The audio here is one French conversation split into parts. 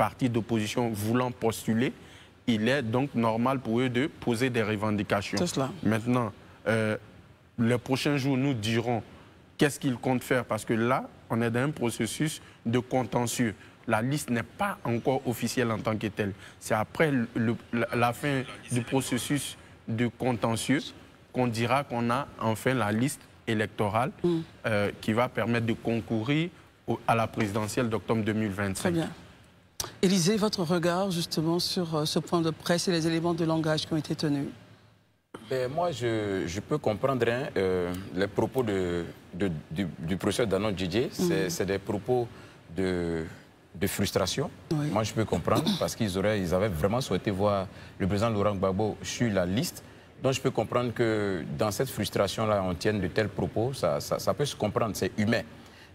partis d'opposition voulant postuler, il est donc normal pour eux de poser des revendications. C'est cela. Maintenant, les prochains jours nous diront qu'est-ce qu'ils comptent faire, parce que là, on est dans un processus de contentieux. La liste n'est pas encore officielle en tant que telle. C'est après la fin du processus de contentieux qu'on dira qu'on a enfin la liste électorale qui va permettre de concourir à la présidentielle d'octobre 2025. Très bien. Élisée, votre regard justement sur ce point de presse et les éléments de langage qui ont été tenus? Moi, je peux comprendre les propos du professeur Danon Didier. C'est des propos de frustration. Oui. Moi, je peux comprendre parce qu'ils avaient vraiment souhaité voir le président Laurent Gbagbo sur la liste. Donc, je peux comprendre que dans cette frustration-là, on tienne de tels propos. Ça peut se comprendre, c'est humain.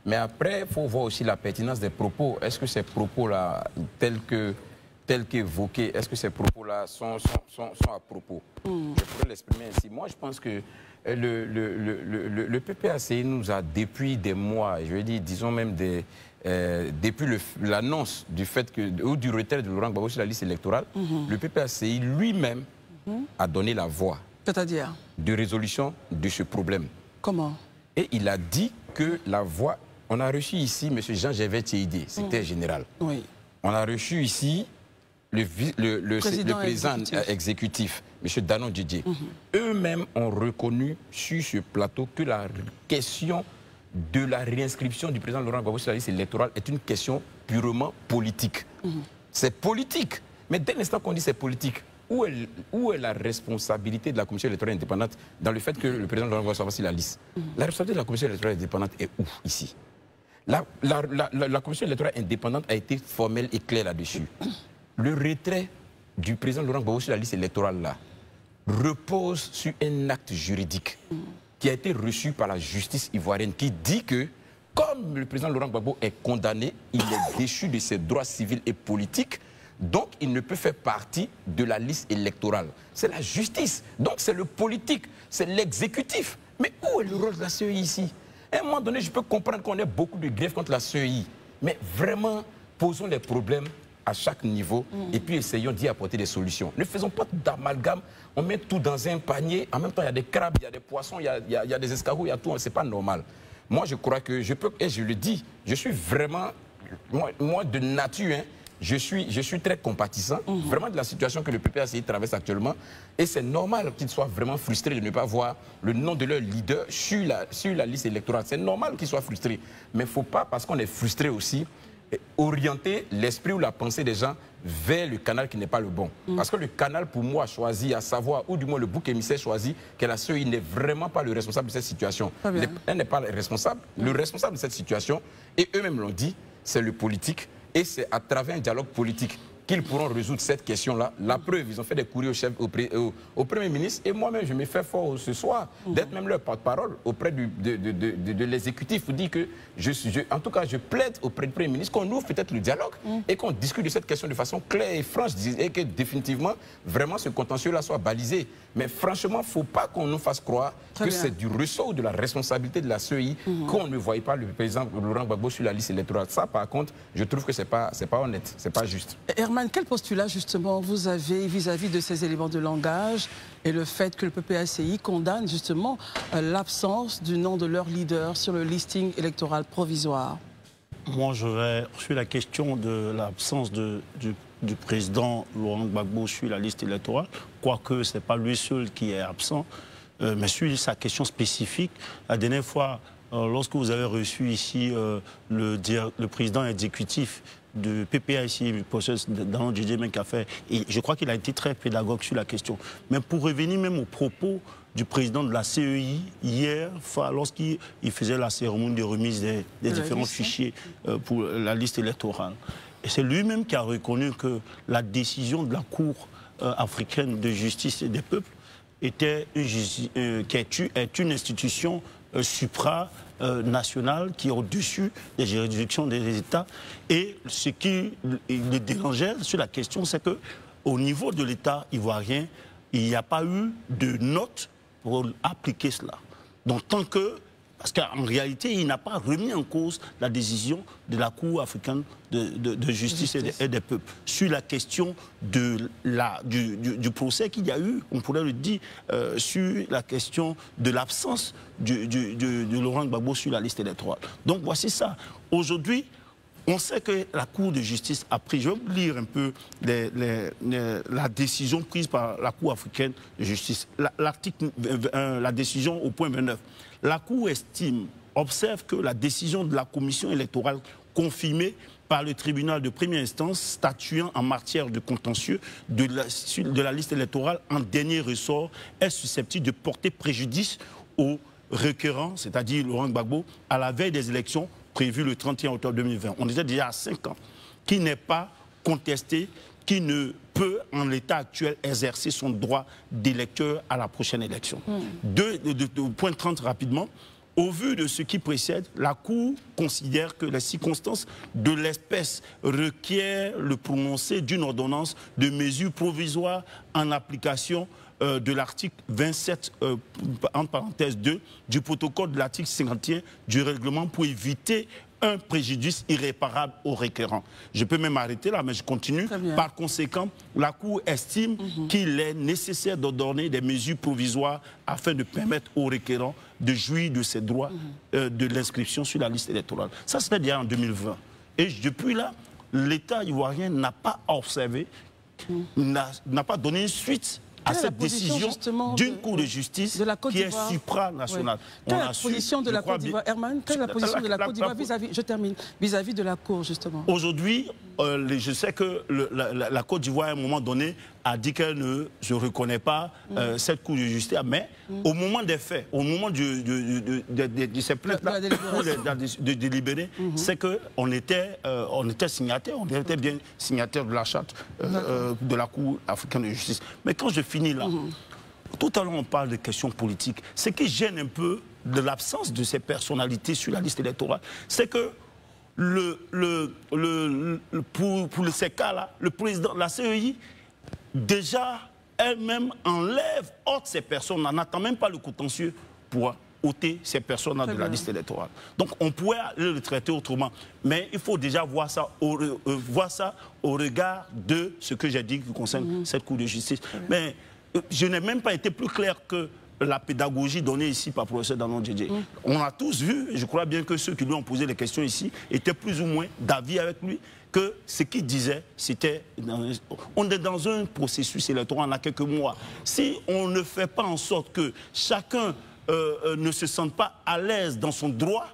Mais après, il faut voir aussi la pertinence des propos. Est-ce que ces propos-là, tels qu'évoqués, est-ce que ces propos-là sont à propos? Je pourrais l'exprimer ainsi. Moi, je pense que le PPACI nous a, depuis des mois, je veux dire, disons même depuis l'annonce du fait ou du retrait de Laurent Gbagbo sur la liste électorale, le PPACI lui-même a donné la voie. C'est-à-dire de résolution de ce problème. Comment? Et il a dit que la voie... On a reçu ici M. Jean-Gervais Théidé, secrétaire général. Oui. On a reçu ici le président exécutif, M. Danon Didier. Eux-mêmes ont reconnu sur ce plateau que la question de la réinscription du président Laurent Gbagbo sur la liste électorale est une question purement politique. C'est politique. Mais dès l'instant qu'on dit c'est politique, où est la responsabilité de la commission électorale indépendante dans le fait que le président Laurent Gbagbo soit sur la liste? La responsabilité de la commission électorale indépendante est où ici? La commission électorale indépendante a été formelle et claire là-dessus. Le retrait du président Laurent Gbagbo sur la liste électorale là repose sur un acte juridique qui a été reçu par la justice ivoirienne qui dit que comme le président Laurent Gbagbo est condamné, il est déchu de ses droits civils et politiques, donc il ne peut faire partie de la liste électorale. C'est la justice, donc c'est le politique, c'est l'exécutif. Mais où est le rôle de la CEI ici? À un moment donné, je peux comprendre qu'on ait beaucoup de griefs contre la CEI, mais vraiment, posons les problèmes à chaque niveau et puis essayons d'y apporter des solutions. Ne faisons pas d'amalgame, on met tout dans un panier, en même temps il y a des crabes, il y a des poissons, il y a des escargots, il y a tout, c'est pas normal. Moi je crois que je peux, et je le dis, je suis vraiment, moi de nature, hein, je suis très compatissant, vraiment de la situation que le PPACI traverse actuellement. Et c'est normal qu'ils soient vraiment frustrés de ne pas voir le nom de leur leader sur la liste électorale. C'est normal qu'ils soient frustrés. Mais il ne faut pas, parce qu'on est frustré aussi, orienter l'esprit ou la pensée des gens vers le canal qui n'est pas le bon. Parce que le canal, pour moi, choisi, à savoir, ou du moins le bouc émissaire choisi, que la CEI n'est vraiment pas le responsable de cette situation. Elle n'est pas responsable. Le responsable de cette situation, et eux-mêmes l'ont dit, c'est le politique. Et c'est à travers un dialogue politique qu'ils pourront résoudre cette question-là. La preuve, ils ont fait des courriers au Premier ministre. Et moi-même, je me fais fort ce soir d'être même leur porte-parole auprès de l'exécutif. Pour dire que, en tout cas, je plaide auprès du Premier ministre qu'on ouvre peut-être le dialogue et qu'on discute de cette question de façon claire et franche. Et que définitivement, vraiment, ce contentieux-là soit balisé. Mais franchement, il ne faut pas qu'on nous fasse croire que c'est du ressort de la responsabilité de la CEI qu'on ne voyait pas le président Laurent Gbagbo sur la liste électorale. Ça, par contre, je trouve que ce n'est pas honnête, ce n'est pas juste. Herman, quel postulat justement vous avez vis-à-vis de ces éléments de langage et le fait que le PPACI condamne justement l'absence du nom de leur leader sur le listing électoral provisoire? Moi, je vais sur la question de l'absence du président Laurent Gbagbo sur la liste électorale, quoique ce n'est pas lui seul qui est absent, mais sur sa question spécifique. La dernière fois, lorsque vous avez reçu ici le président exécutif de PPACI, le professeur Danon Didier Menkafé, et je crois qu'il a été très pédagogue sur la question. Mais pour revenir même aux propos du président de la CEI hier, lorsqu'il faisait la cérémonie de remise des différents fichiers pour la liste électorale. Et c'est lui-même qui a reconnu que la décision de la Cour africaine de justice des peuples est une institution supranationale qui est au-dessus des juridictions des États. Et ce qui le dérangeait sur la question, c'est qu'au niveau de l'État ivoirien, il n'y a pas eu de note pour appliquer cela. Donc tant que Parce qu'en réalité, il n'a pas remis en cause la décision de la Cour africaine de justice et des peuples sur la question du procès qu'il y a eu, on pourrait le dire, sur la question de l'absence de Laurent Gbagbo sur la liste électorale. Donc voici ça. Aujourd'hui, on sait que la Cour de justice a pris, je vais vous lire un peu la décision prise par la Cour africaine de justice. La décision au point 29. La Cour observe que la décision de la commission électorale confirmée par le tribunal de première instance statuant en matière de contentieux de la liste électorale en dernier ressort est susceptible de porter préjudice au requérant, c'est-à-dire Laurent Gbagbo, à la veille des élections prévues le 31 octobre 2020. On était déjà à 5 ans, qui n'est pas contesté, qui ne peut en l'état actuel exercer son droit d'électeur à la prochaine élection. Point 30 rapidement. Au vu de ce qui précède, la Cour considère que les circonstances de l'espèce requièrent le prononcé d'une ordonnance de mesures provisoires en application de l'article 27, entre parenthèses 2, du protocole de l'article 51 du règlement pour éviter un préjudice irréparable au requérant. Je peux même arrêter là, mais je continue. Par conséquent, la Cour estime qu'il est nécessaire d'ordonner des mesures provisoires afin de permettre aux requérants de jouir de ses droits de l'inscription sur la liste électorale. Ça, c'était déjà en 2020. Et depuis là, l'État ivoirien n'a pas observé, n'a pas donné une suite à cette décision d'une Cour de justice qui est supranationale. Quelle est la position de la Côte d'Ivoire, Herman? Quelle est la position de la Côte d'Ivoire vis-à-vis de la Cour, justement? Aujourd'hui, je sais que la Côte d'Ivoire, à un moment donné, a dit qu'elle ne se reconnaît pas cette Cour de justice, mais au moment des faits, au moment de ces plaintes-là, de délibérer, c'est qu'on était signataire, on était bien signataire de la charte de la Cour africaine de justice. Mais quand je finis là, tout à l'heure on parle de questions politiques. Ce qui gêne un peu de l'absence de ces personnalités sur la liste électorale, c'est que pour ces cas-là, le président de la CEI, déjà, elle-même ôte ces personnes, n'en attend même pas le contentieux pour ôter ces personnes de la liste électorale. Donc on pourrait le traiter autrement, mais il faut déjà voir ça au regard de ce que j'ai dit qui concerne cette Cour de justice. Mais je n'ai même pas été plus clair que la pédagogie donnée ici par le professeur Danon Djedje. On a tous vu, et je crois bien que ceux qui lui ont posé les questions ici étaient plus ou moins d'avis avec lui, que ce qu'il disait, c'était... On est dans un processus électoral, on a quelques mois. Si on ne fait pas en sorte que chacun ne se sente pas à l'aise dans son droit,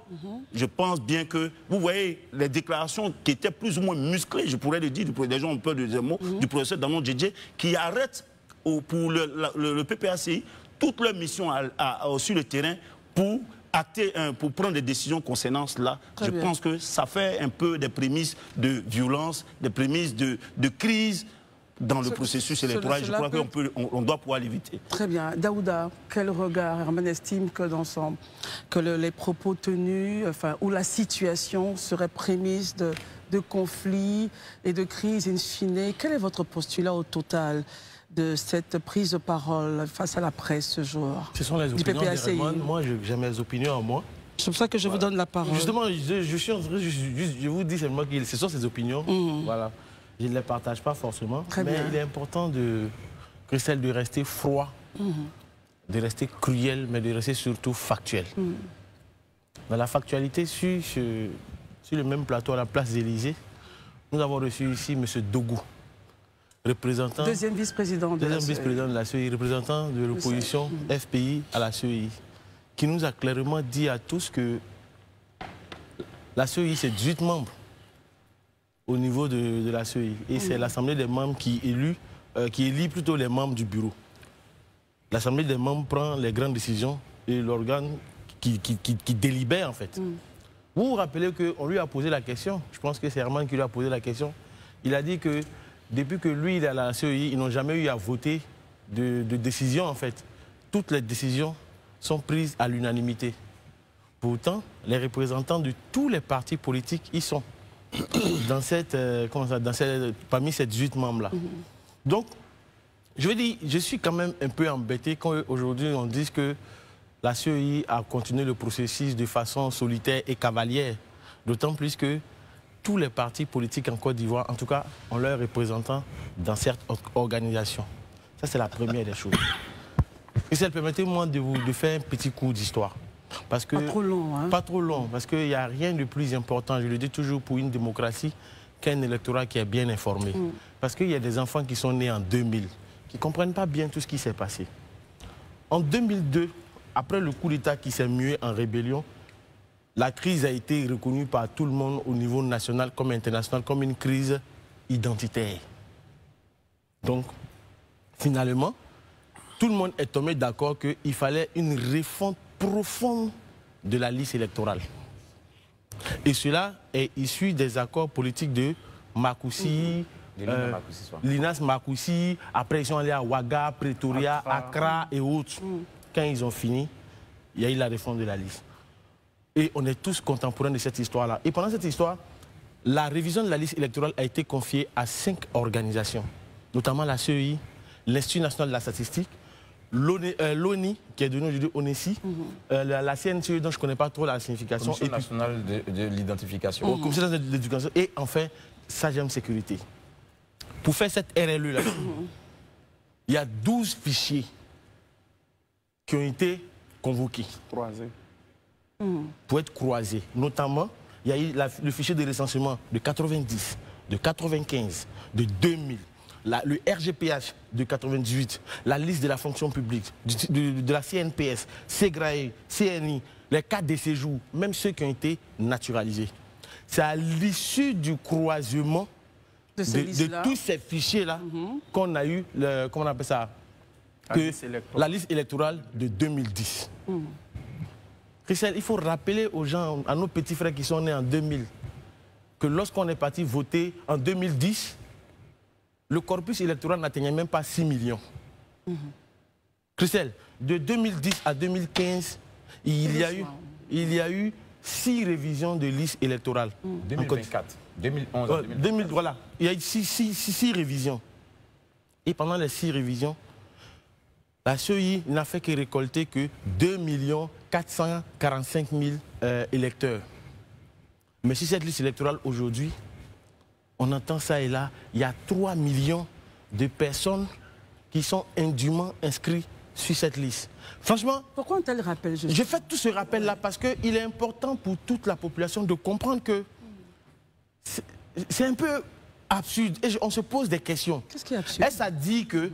je pense bien que, vous voyez, les déclarations qui étaient plus ou moins musclées, je pourrais le dire, des gens ont peur de ces mots, du professeur Danon Djedje, qui arrête pour le PPACI toute leur mission sur le terrain pour prendre des décisions concernant cela. Je pense que ça fait un peu des prémices de violence, des prémices de crise dans le processus électoral. Je crois qu'on doit pouvoir l'éviter. Très bien. Daouda, quel regard Herman estime que les propos tenus, ou la situation serait prémisse de conflits et de crises in fine? Quel est votre postulat au total de cette prise de parole face à la presse ce jour? Ce sont les opinions d'Herman. Moi, j'ai mes opinions en moi. C'est pour ça que je vous donne la parole. Justement, je vous dis seulement que ce sont ces opinions. Voilà. Je ne les partage pas forcément. Mais il est important de rester froid, de rester cruel, mais de rester surtout factuel. Dans la factualité, sur le même plateau à la place d'Élysée, nous avons reçu ici M. Dogou, représentant... Deuxième vice-président de la CEI, représentant de l'opposition FPI à la CEI, qui nous a clairement dit à tous que la CEI, c'est 18 membres au niveau de la CEI. Et c'est l'Assemblée des membres qui élit plutôt les membres du bureau. L'Assemblée des membres prend les grandes décisions et l'organe qui délibère, en fait. Vous vous rappelez qu'on lui a posé la question, je pense que c'est Herman qui lui a posé la question. Il a dit que depuis que lui, il est à la CEI, ils n'ont jamais eu à voter de décision, en fait. Toutes les décisions sont prises à l'unanimité. Pourtant, les représentants de tous les partis politiques y sont parmi ces 18 membres-là. Donc, je veux dire, je suis quand même un peu embêté quand aujourd'hui on dit que la CEI a continué le processus de façon solitaire et cavalière. D'autant plus que tous les partis politiques en Côte d'Ivoire, en tout cas, ont leurs représentants dans certaines organisations. Ça, c'est la première des choses. Et permettez-moi de faire un petit cours d'histoire. Parce que, pas trop long, hein? Pas trop long, parce qu'il n'y a rien de plus important, je le dis toujours, pour une démocratie qu'un électorat qui est bien informé. Parce qu'il y a des enfants qui sont nés en 2000, qui ne comprennent pas bien tout ce qui s'est passé. En 2002, après le coup d'État qui s'est mué en rébellion, la crise a été reconnue par tout le monde au niveau national comme international comme une crise identitaire. Donc, finalement, tout le monde est tombé d'accord qu'il fallait une refonte profonde de la liste électorale. Et cela est issu des accords politiques de Makoussi, Linas Makoussi, après ils sont allés à Ouaga, Pretoria, Accra et autres. Quand ils ont fini, il y a eu la réforme de la liste. Et on est tous contemporains de cette histoire-là. Et pendant cette histoire, la révision de la liste électorale a été confiée à 5 organisations, notamment la CEI, l'Institut national de la statistique, l'ONI, qui est devenu aujourd'hui ONESI, la CNCE, dont je ne connais pas trop la signification. Commission nationale de l'identification. Commission nationale de l'éducation. Et enfin, SAGEM Sécurité. Pour faire cette RLE-là, il y a 12 fichiers qui ont été convoqués. Croisés. Pour être croisés. Notamment, il y a eu le fichier de recensement de 90, de 95, de 2000. Le RGPH de 98, la liste de la fonction publique, de la CNPS, CEGRAE, CNI, les cartes de séjour, même ceux qui ont été naturalisés. C'est à l'issue du croisement de tous ces fichiers-là qu'on a eu, comment on appelle ça, la liste électorale de 2010. Christelle, il faut rappeler aux gens, à nos petits frères qui sont nés en 2000, que lorsqu'on est parti voter en 2010, le corpus électoral n'atteignait même pas 6 millions. Christelle, de 2010 à 2015, il y a eu 6 révisions de liste électorale. 2024, 2011 à 2024. Voilà, il y a eu 6 révisions. Et pendant les 6 révisions, la CEI n'a fait que récolter que 2 445 000 électeurs. Mais si cette liste électorale aujourd'hui, on entend ça et là, il y a 3 millions de personnes qui sont indûment inscrites sur cette liste. Franchement, pourquoi un tel rappel? Je fais tout ce rappel-là parce qu'il est important pour toute la population de comprendre que c'est un peu absurde. Et on se pose des questions. Qu'est-ce qui est absurde? Est-ce à dire que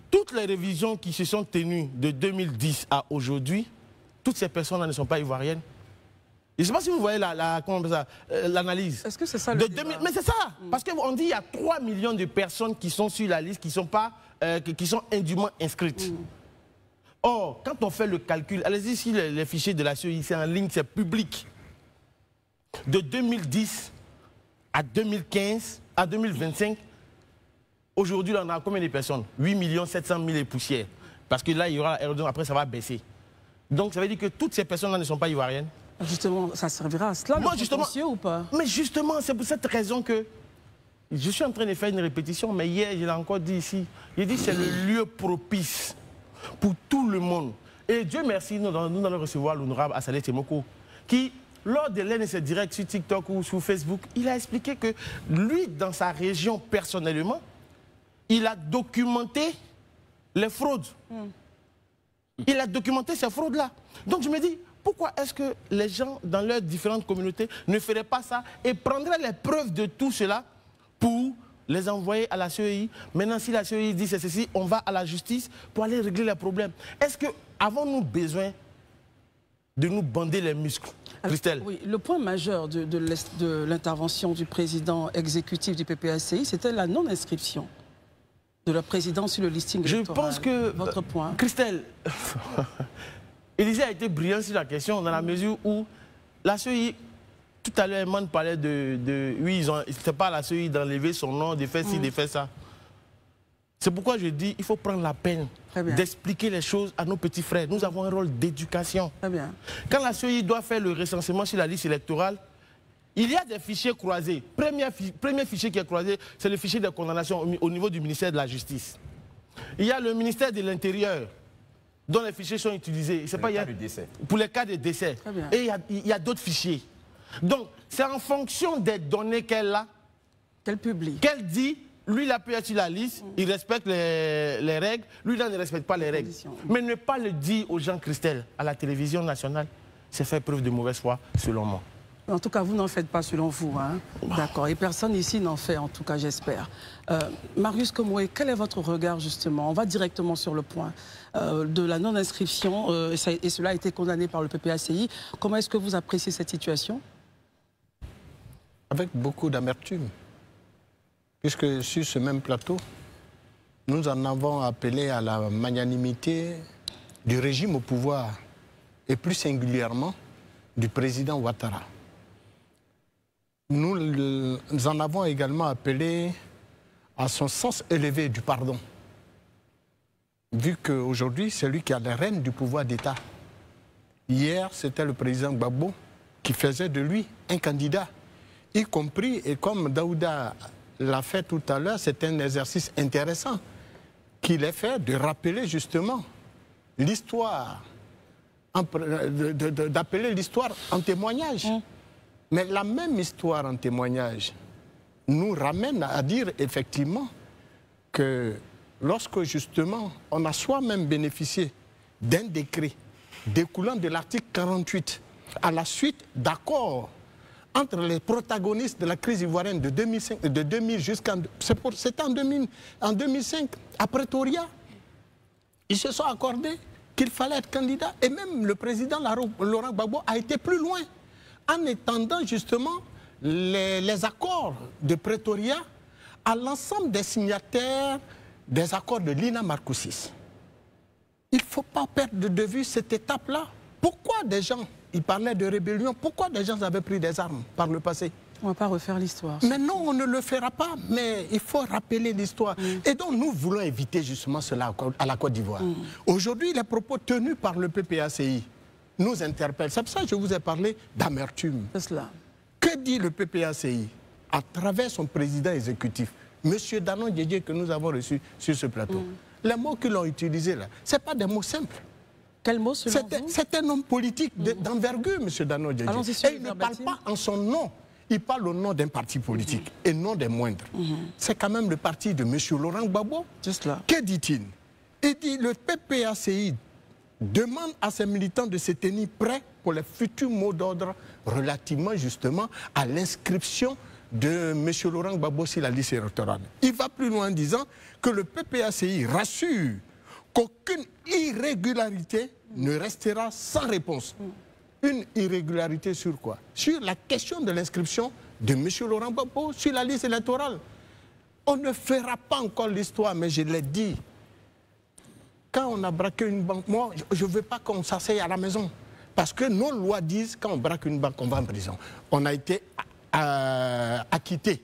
toutes les révisions qui se sont tenues de 2010 à aujourd'hui, toutes ces personnes-là ne sont pas ivoiriennes? Je ne sais pas si vous voyez l'analyse. Est-ce que c'est ça le débat? Mais c'est ça. Parce qu'on dit qu'il y a 3 millions de personnes qui sont sur la liste, qui sont indûment inscrites. Or, quand on fait le calcul, allez-y, ici les fichiers de la CEI, c'est en ligne, c'est public. De 2010 à 2015, à 2025, aujourd'hui, on a combien de personnes? 8 700 000 et poussières. Parce que là, il y aura la après, ça va baisser. Donc, ça veut dire que toutes ces personnes-là ne sont pas ivoiriennes. Justement, ça servira à cela, le contentieux ou pas? Mais justement, c'est pour cette raison que je suis en train de faire une répétition, mais hier, je l'ai encore dit ici. J'ai dit que c'est le lieu propice pour tout le monde. Et Dieu merci, nous allons recevoir l'honorable Assalé Temoko, qui, lors de l'un de ses directs sur TikTok ou sur Facebook, il a expliqué que lui, dans sa région, personnellement, il a documenté les fraudes. Il a documenté ces fraudes-là. Donc je me dis, pourquoi est-ce que les gens, dans leurs différentes communautés, ne feraient pas ça et prendraient les preuves de tout cela pour les envoyer à la CEI? Maintenant, si la CEI dit c'est ceci, on va à la justice pour aller régler les problèmes. Est-ce que avons-nous besoin de nous bander les muscles? Christelle? Oui, le point majeur de l'intervention du président exécutif du PPACI, c'était la non-inscription de leur président sur le listing électoral. Je pense que... Votre point. Christelle, Élisée a été brillant sur la question dans la mesure où la CEI, tout à l'heure, Eman parlait oui, c'était pas la CEI d'enlever son nom, de faire ci, de faire ça. C'est pourquoi je dis il faut prendre la peine d'expliquer les choses à nos petits frères. Nous avons un rôle d'éducation. Quand la CEI doit faire le recensement sur la liste électorale, il y a des fichiers croisés. Premier fichier qui est croisé, c'est le fichier de condamnation au niveau du ministère de la Justice. Il y a le ministère de l'Intérieur. dont les fichiers sont utilisés. Pour les cas de décès. Pour les cas de décès. Et il y a d'autres fichiers. Donc, c'est en fonction des données qu'elle a, qu'elle publie, qu'elle dit, lui, il a pu être sur la liste, il respecte les règles, lui, là, ne respecte pas les règles. Mais ne pas le dire aux gens, Christelle, à la télévision nationale, c'est faire preuve de mauvaise foi, selon moi. En tout cas, vous n'en faites pas selon vous. Hein? D'accord. Et personne ici n'en fait, en tout cas, j'espère. Marius Komoué, quel est votre regard, justement? On va directement sur le point de la non-inscription, et cela a été condamné par le PPACI. Comment est-ce que vous appréciez cette situation? Avec beaucoup d'amertume. Puisque sur ce même plateau, nous en avons appelé à la magnanimité du régime au pouvoir, et plus singulièrement du président Ouattara. Nous en avons également appelé à son sens élevé du pardon, vu qu'aujourd'hui, c'est lui qui a les rênes du pouvoir d'État. Hier, c'était le président Gbagbo qui faisait de lui un candidat, y compris, et comme Daouda l'a fait tout à l'heure, c'est un exercice intéressant qu'il ait fait de rappeler justement l'histoire, d'appeler l'histoire en témoignage. Mais la même histoire en témoignage nous ramène à dire effectivement que lorsque justement on a soi-même bénéficié d'un décret découlant de l'article 48 à la suite d'accords entre les protagonistes de la crise ivoirienne de 2000 jusqu'en... C'était en 2005, à Pretoria. Ils se sont accordés qu'il fallait être candidat. Et même le président Laurent Gbagbo a été plus loin, en étendant justement les accords de Pretoria à l'ensemble des signataires des accords de Lina Marcoussis. Il ne faut pas perdre de vue cette étape-là. Pourquoi des gens, ils parlaient de rébellion, pourquoi des gens avaient pris des armes par le passé? On ne va pas refaire l'histoire. Mais non, on ne le fera pas, mais il faut rappeler l'histoire. Et donc nous voulons éviter justement cela à la Côte d'Ivoire. Aujourd'hui, les propos tenus par le PPACI nous interpellent. C'est pour ça que je vous ai parlé d'amertume. C'est cela. Que dit le PPACI à travers son président exécutif, M. Danon Didier, que nous avons reçu sur ce plateau? Les mots qu'ils ont utilisés là, ce n'est pas des mots simples. Quel mot selon vous? C'est un homme politique d'envergure, M. Danon Didier. Et il ne parle pas en son nom. Il parle au nom d'un parti politique et non des moindres. C'est quand même le parti de M. Laurent Gbagbo. Que dit-il? Il dit le PPACI demande à ses militants de se tenir prêts pour les futurs mots d'ordre relativement justement à l'inscription de M. Laurent Gbagbo sur la liste électorale. Il va plus loin en disant que le PPACI rassure qu'aucune irrégularité ne restera sans réponse. Une irrégularité sur quoi? Sur la question de l'inscription de M. Laurent Gbagbo sur la liste électorale. On ne fera pas encore l'histoire, mais je l'ai dit. Quand on a braqué une banque, moi, je ne veux pas qu'on s'asseye à la maison. Parce que nos lois disent, quand on braque une banque, on va en prison. On a été acquitté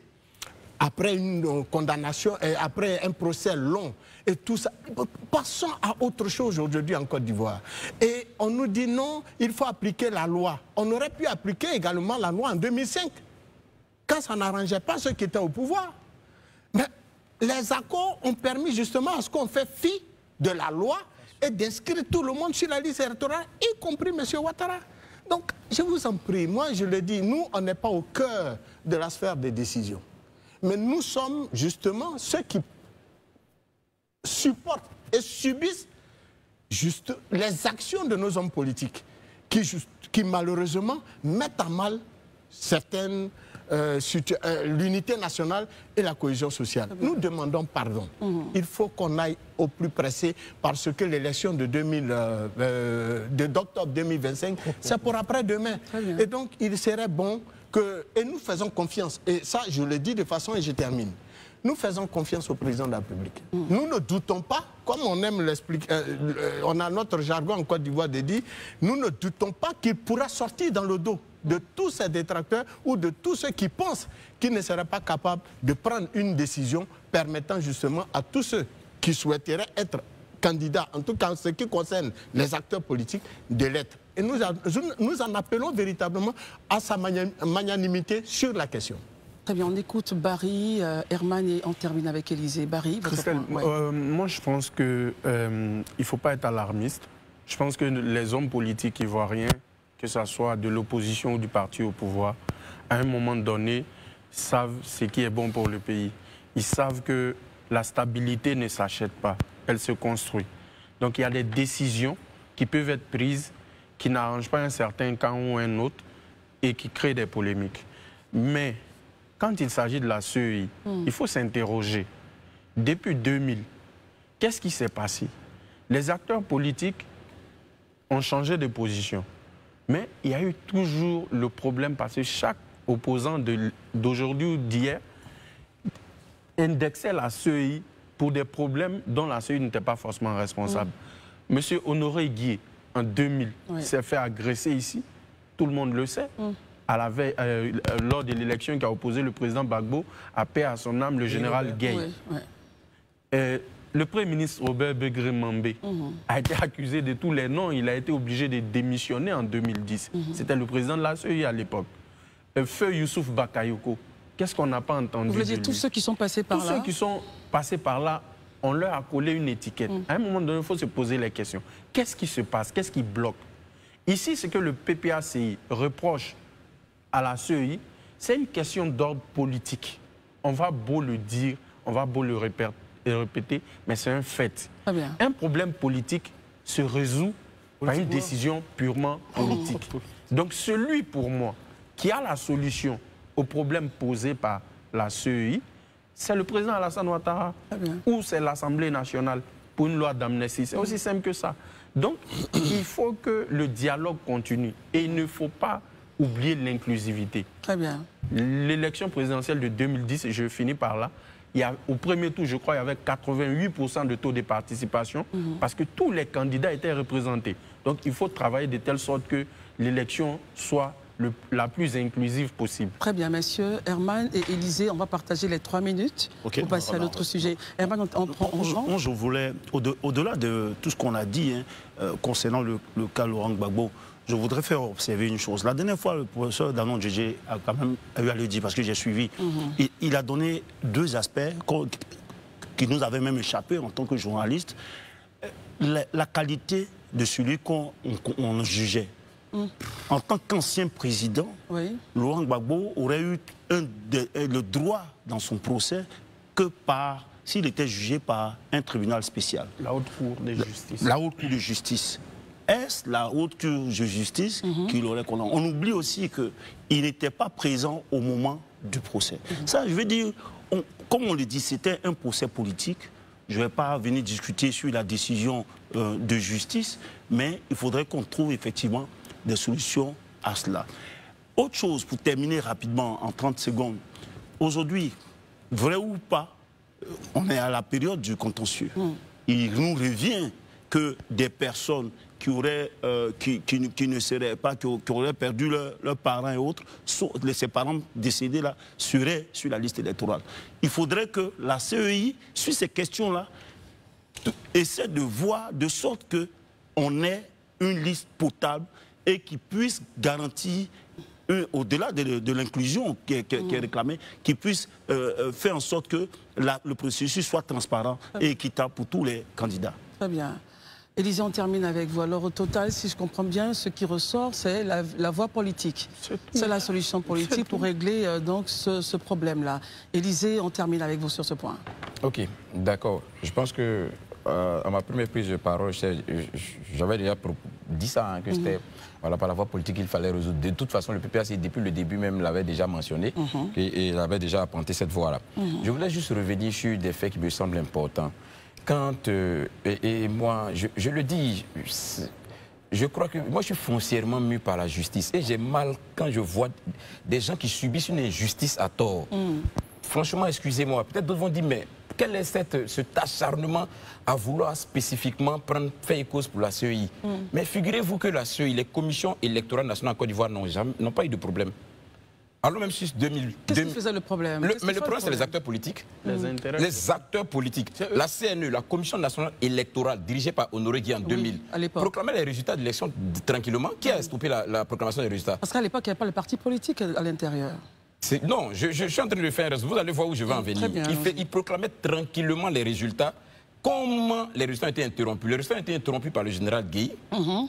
après une condamnation, et après un procès long et tout ça. Passons à autre chose aujourd'hui en Côte d'Ivoire. Et on nous dit non, il faut appliquer la loi. On aurait pu appliquer également la loi en 2005, quand ça n'arrangeait pas ceux qui étaient au pouvoir. Mais les accords ont permis justement à ce qu'on fait fi de la loi et d'inscrire tout le monde sur la liste électorale, y compris M. Ouattara. Donc, je vous en prie, moi je le dis, nous, on n'est pas au cœur de la sphère des décisions. Mais nous sommes justement ceux qui supportent et subissent juste les actions de nos hommes politiques qui malheureusement mettent à mal certaines l'unité nationale et la cohésion sociale. Nous demandons pardon. Il faut qu'on aille au plus pressé parce que l'élection d'octobre 2025, c'est pour après-demain. Et donc, il serait bon que... Et nous faisons confiance. Et ça, je le dis de façon et je termine. Nous faisons confiance au président de la République. Nous ne doutons pas, comme on aime l'expliquer, on a notre jargon en Côte d'Ivoire de dire, nous ne doutons pas qu'il pourra sortir dans le dos de tous ces détracteurs ou de tous ceux qui pensent qu'ils ne seraient pas capables de prendre une décision permettant justement à tous ceux qui souhaiteraient être candidats, en tout cas en ce qui concerne les acteurs politiques, de l'être. Et nous en appelons véritablement à sa magnanimité sur la question. Très bien, on écoute Barry, Herman et on termine avec Élisée. Barry, votre Christelle, point. moi je pense qu'il ne faut pas être alarmiste. Je pense que les hommes politiques ivoiriens, que ce soit de l'opposition ou du parti au pouvoir, à un moment donné, savent ce qui est bon pour le pays. Ils savent que la stabilité ne s'achète pas, elle se construit. Donc il y a des décisions qui peuvent être prises, qui n'arrangent pas un certain camp ou un autre et qui créent des polémiques. Mais quand il s'agit de la CEI, il faut s'interroger. Depuis 2000, qu'est-ce qui s'est passé? Les acteurs politiques ont changé de position. Mais il y a eu toujours le problème parce que chaque opposant d'aujourd'hui ou d'hier indexait la CEI pour des problèmes dont la CEI n'était pas forcément responsable. Monsieur Honoré Guié, en 2000, s'est fait agresser ici. Tout le monde le sait. À la veille, lors de l'élection qui a opposé le président Gbagbo, à paix à son âme, le général Gueye. Le Premier ministre Robert Begré-Mambé a été accusé de tous les noms. Il a été obligé de démissionner en 2010. C'était le président de la CEI à l'époque. Feu Youssouf Bakayoko, qu'est-ce qu'on n'a pas entendu? Vous voulez dire tous ceux qui sont passés par là? Tous ceux qui sont passés par là, on leur a collé une étiquette. À un moment donné, il faut se poser les questions. Qu'est-ce qui se passe? Qu'est-ce qui bloque? Ici, ce que le PPACI reproche à la CEI, c'est une question d'ordre politique. On va beau le dire, on va beau le répéter, mais c'est un fait. Un problème politique se résout par une décision purement politique. Donc celui, pour moi, qui a la solution au problème posé par la CEI, c'est le président Alassane Ouattara ou c'est l'Assemblée nationale pour une loi d'amnistie. C'est aussi simple que ça. Donc, il faut que le dialogue continue et il ne faut pas oublier l'inclusivité. Très bien. L'élection présidentielle de 2010, je finis par là, au premier tour, je crois, il y avait 88% de taux de participation parce que tous les candidats étaient représentés. Donc, il faut travailler de telle sorte que l'élection soit la plus inclusive possible. Très bien, messieurs. Herman et Élisée, on va partager les 3 minutes pour passer à l'autre sujet. Herman, on prend je voulais, au-delà de tout ce qu'on a dit concernant le cas Laurent Gbagbo, je voudrais faire observer une chose. La dernière fois, le professeur Danon Djedje a quand même eu à le dire, parce que j'ai suivi. Il a donné 2 aspects qui nous avaient même échappé en tant que journalistes. La qualité de celui qu'on jugeait. En tant qu'ancien président, Laurent Gbagbo aurait eu le droit dans son procès que s'il était jugé par un tribunal spécial. La Haute Cour de justice. La Haute Cour de justice. Est-ce la Haute Cour de justice qui l'aurait condamné? On oublie aussi qu'il n'était pas présent au moment du procès. Ça, je veux dire, comme on le dit, c'était un procès politique. Je ne vais pas venir discuter sur la décision de justice, mais il faudrait qu'on trouve effectivement des solutions à cela. Autre chose, pour terminer rapidement, en 30 secondes. Aujourd'hui, vrai ou pas, on est à la période du contentieux. Il nous revient que des personnes qui ne seraient pas, qui auraient perdu leurs parents et autres, ces parents décédés là, seraient sur la liste électorale. Il faudrait que la CEI, sur ces questions-là, essaie de voir de sorte qu'on ait une liste potable et qui puisse garantir, au-delà de l'inclusion qui est réclamée, qui puisse faire en sorte que le processus soit transparent et équitable pour tous les candidats. Très bien. Élisée, on termine avec vous. Alors, au total, si je comprends bien, ce qui ressort, c'est la voie politique. C'est la solution politique pour régler donc ce problème-là. Élisée, on termine avec vous sur ce point. Ok, d'accord. Je pense que à ma première prise de parole, j'avais déjà dit ça, que c'était par la voie politique qu'il fallait résoudre. De toute façon, le PPACI, depuis le début même, l'avait déjà mentionné et il avait déjà apporté cette voie-là. Je voulais juste revenir sur des faits qui me semblent importants. Quand, et moi, je le dis, je crois que moi je suis foncièrement mu par la justice et j'ai mal quand je vois des gens qui subissent une injustice à tort. Franchement, excusez-moi, peut-être d'autres vont dire, mais quel est cet acharnement à vouloir spécifiquement prendre fait et cause pour la CEI? Mais figurez-vous que la CEI, les commissions électorales nationales en Côte d'Ivoire n'ont pas eu de problème. Alors même si 2000... Qu'est-ce qui faisait le problème? Mais le problème, c'est les acteurs politiques. Les acteurs politiques. La CNE, la Commission nationale électorale, dirigée par Honoré Guié en 2000, proclamait les résultats de l'élection tranquillement. Qui a stoppé la proclamation des résultats? Parce qu'à l'époque, il n'y avait pas le parti politique à l'intérieur. Non, je suis en train de le faire. Vous allez voir où je vais en venir. Il proclamait tranquillement les résultats comment les résultats ont été interrompus? Les résultats ont été interrompus par le général Guèye,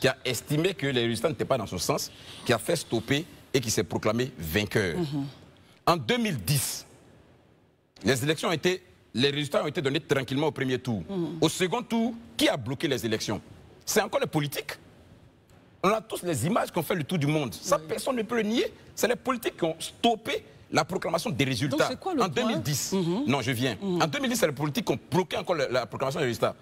qui a estimé que les résultats n'étaient pas dans son sens, qui a fait stopper et qui s'est proclamé vainqueur. En 2010, les résultats ont été donnés tranquillement au premier tour. Au second tour, qui a bloqué les élections? C'est encore les politiques. On a tous les images qui ont fait le tour du monde. Ça, personne ne peut le nier. C'est les politiques qui ont stoppé la proclamation des résultats. Donc, quoi, le en 2010. Non, je viens. En 2010, c'est les politiques qui ont bloqué encore la proclamation des résultats.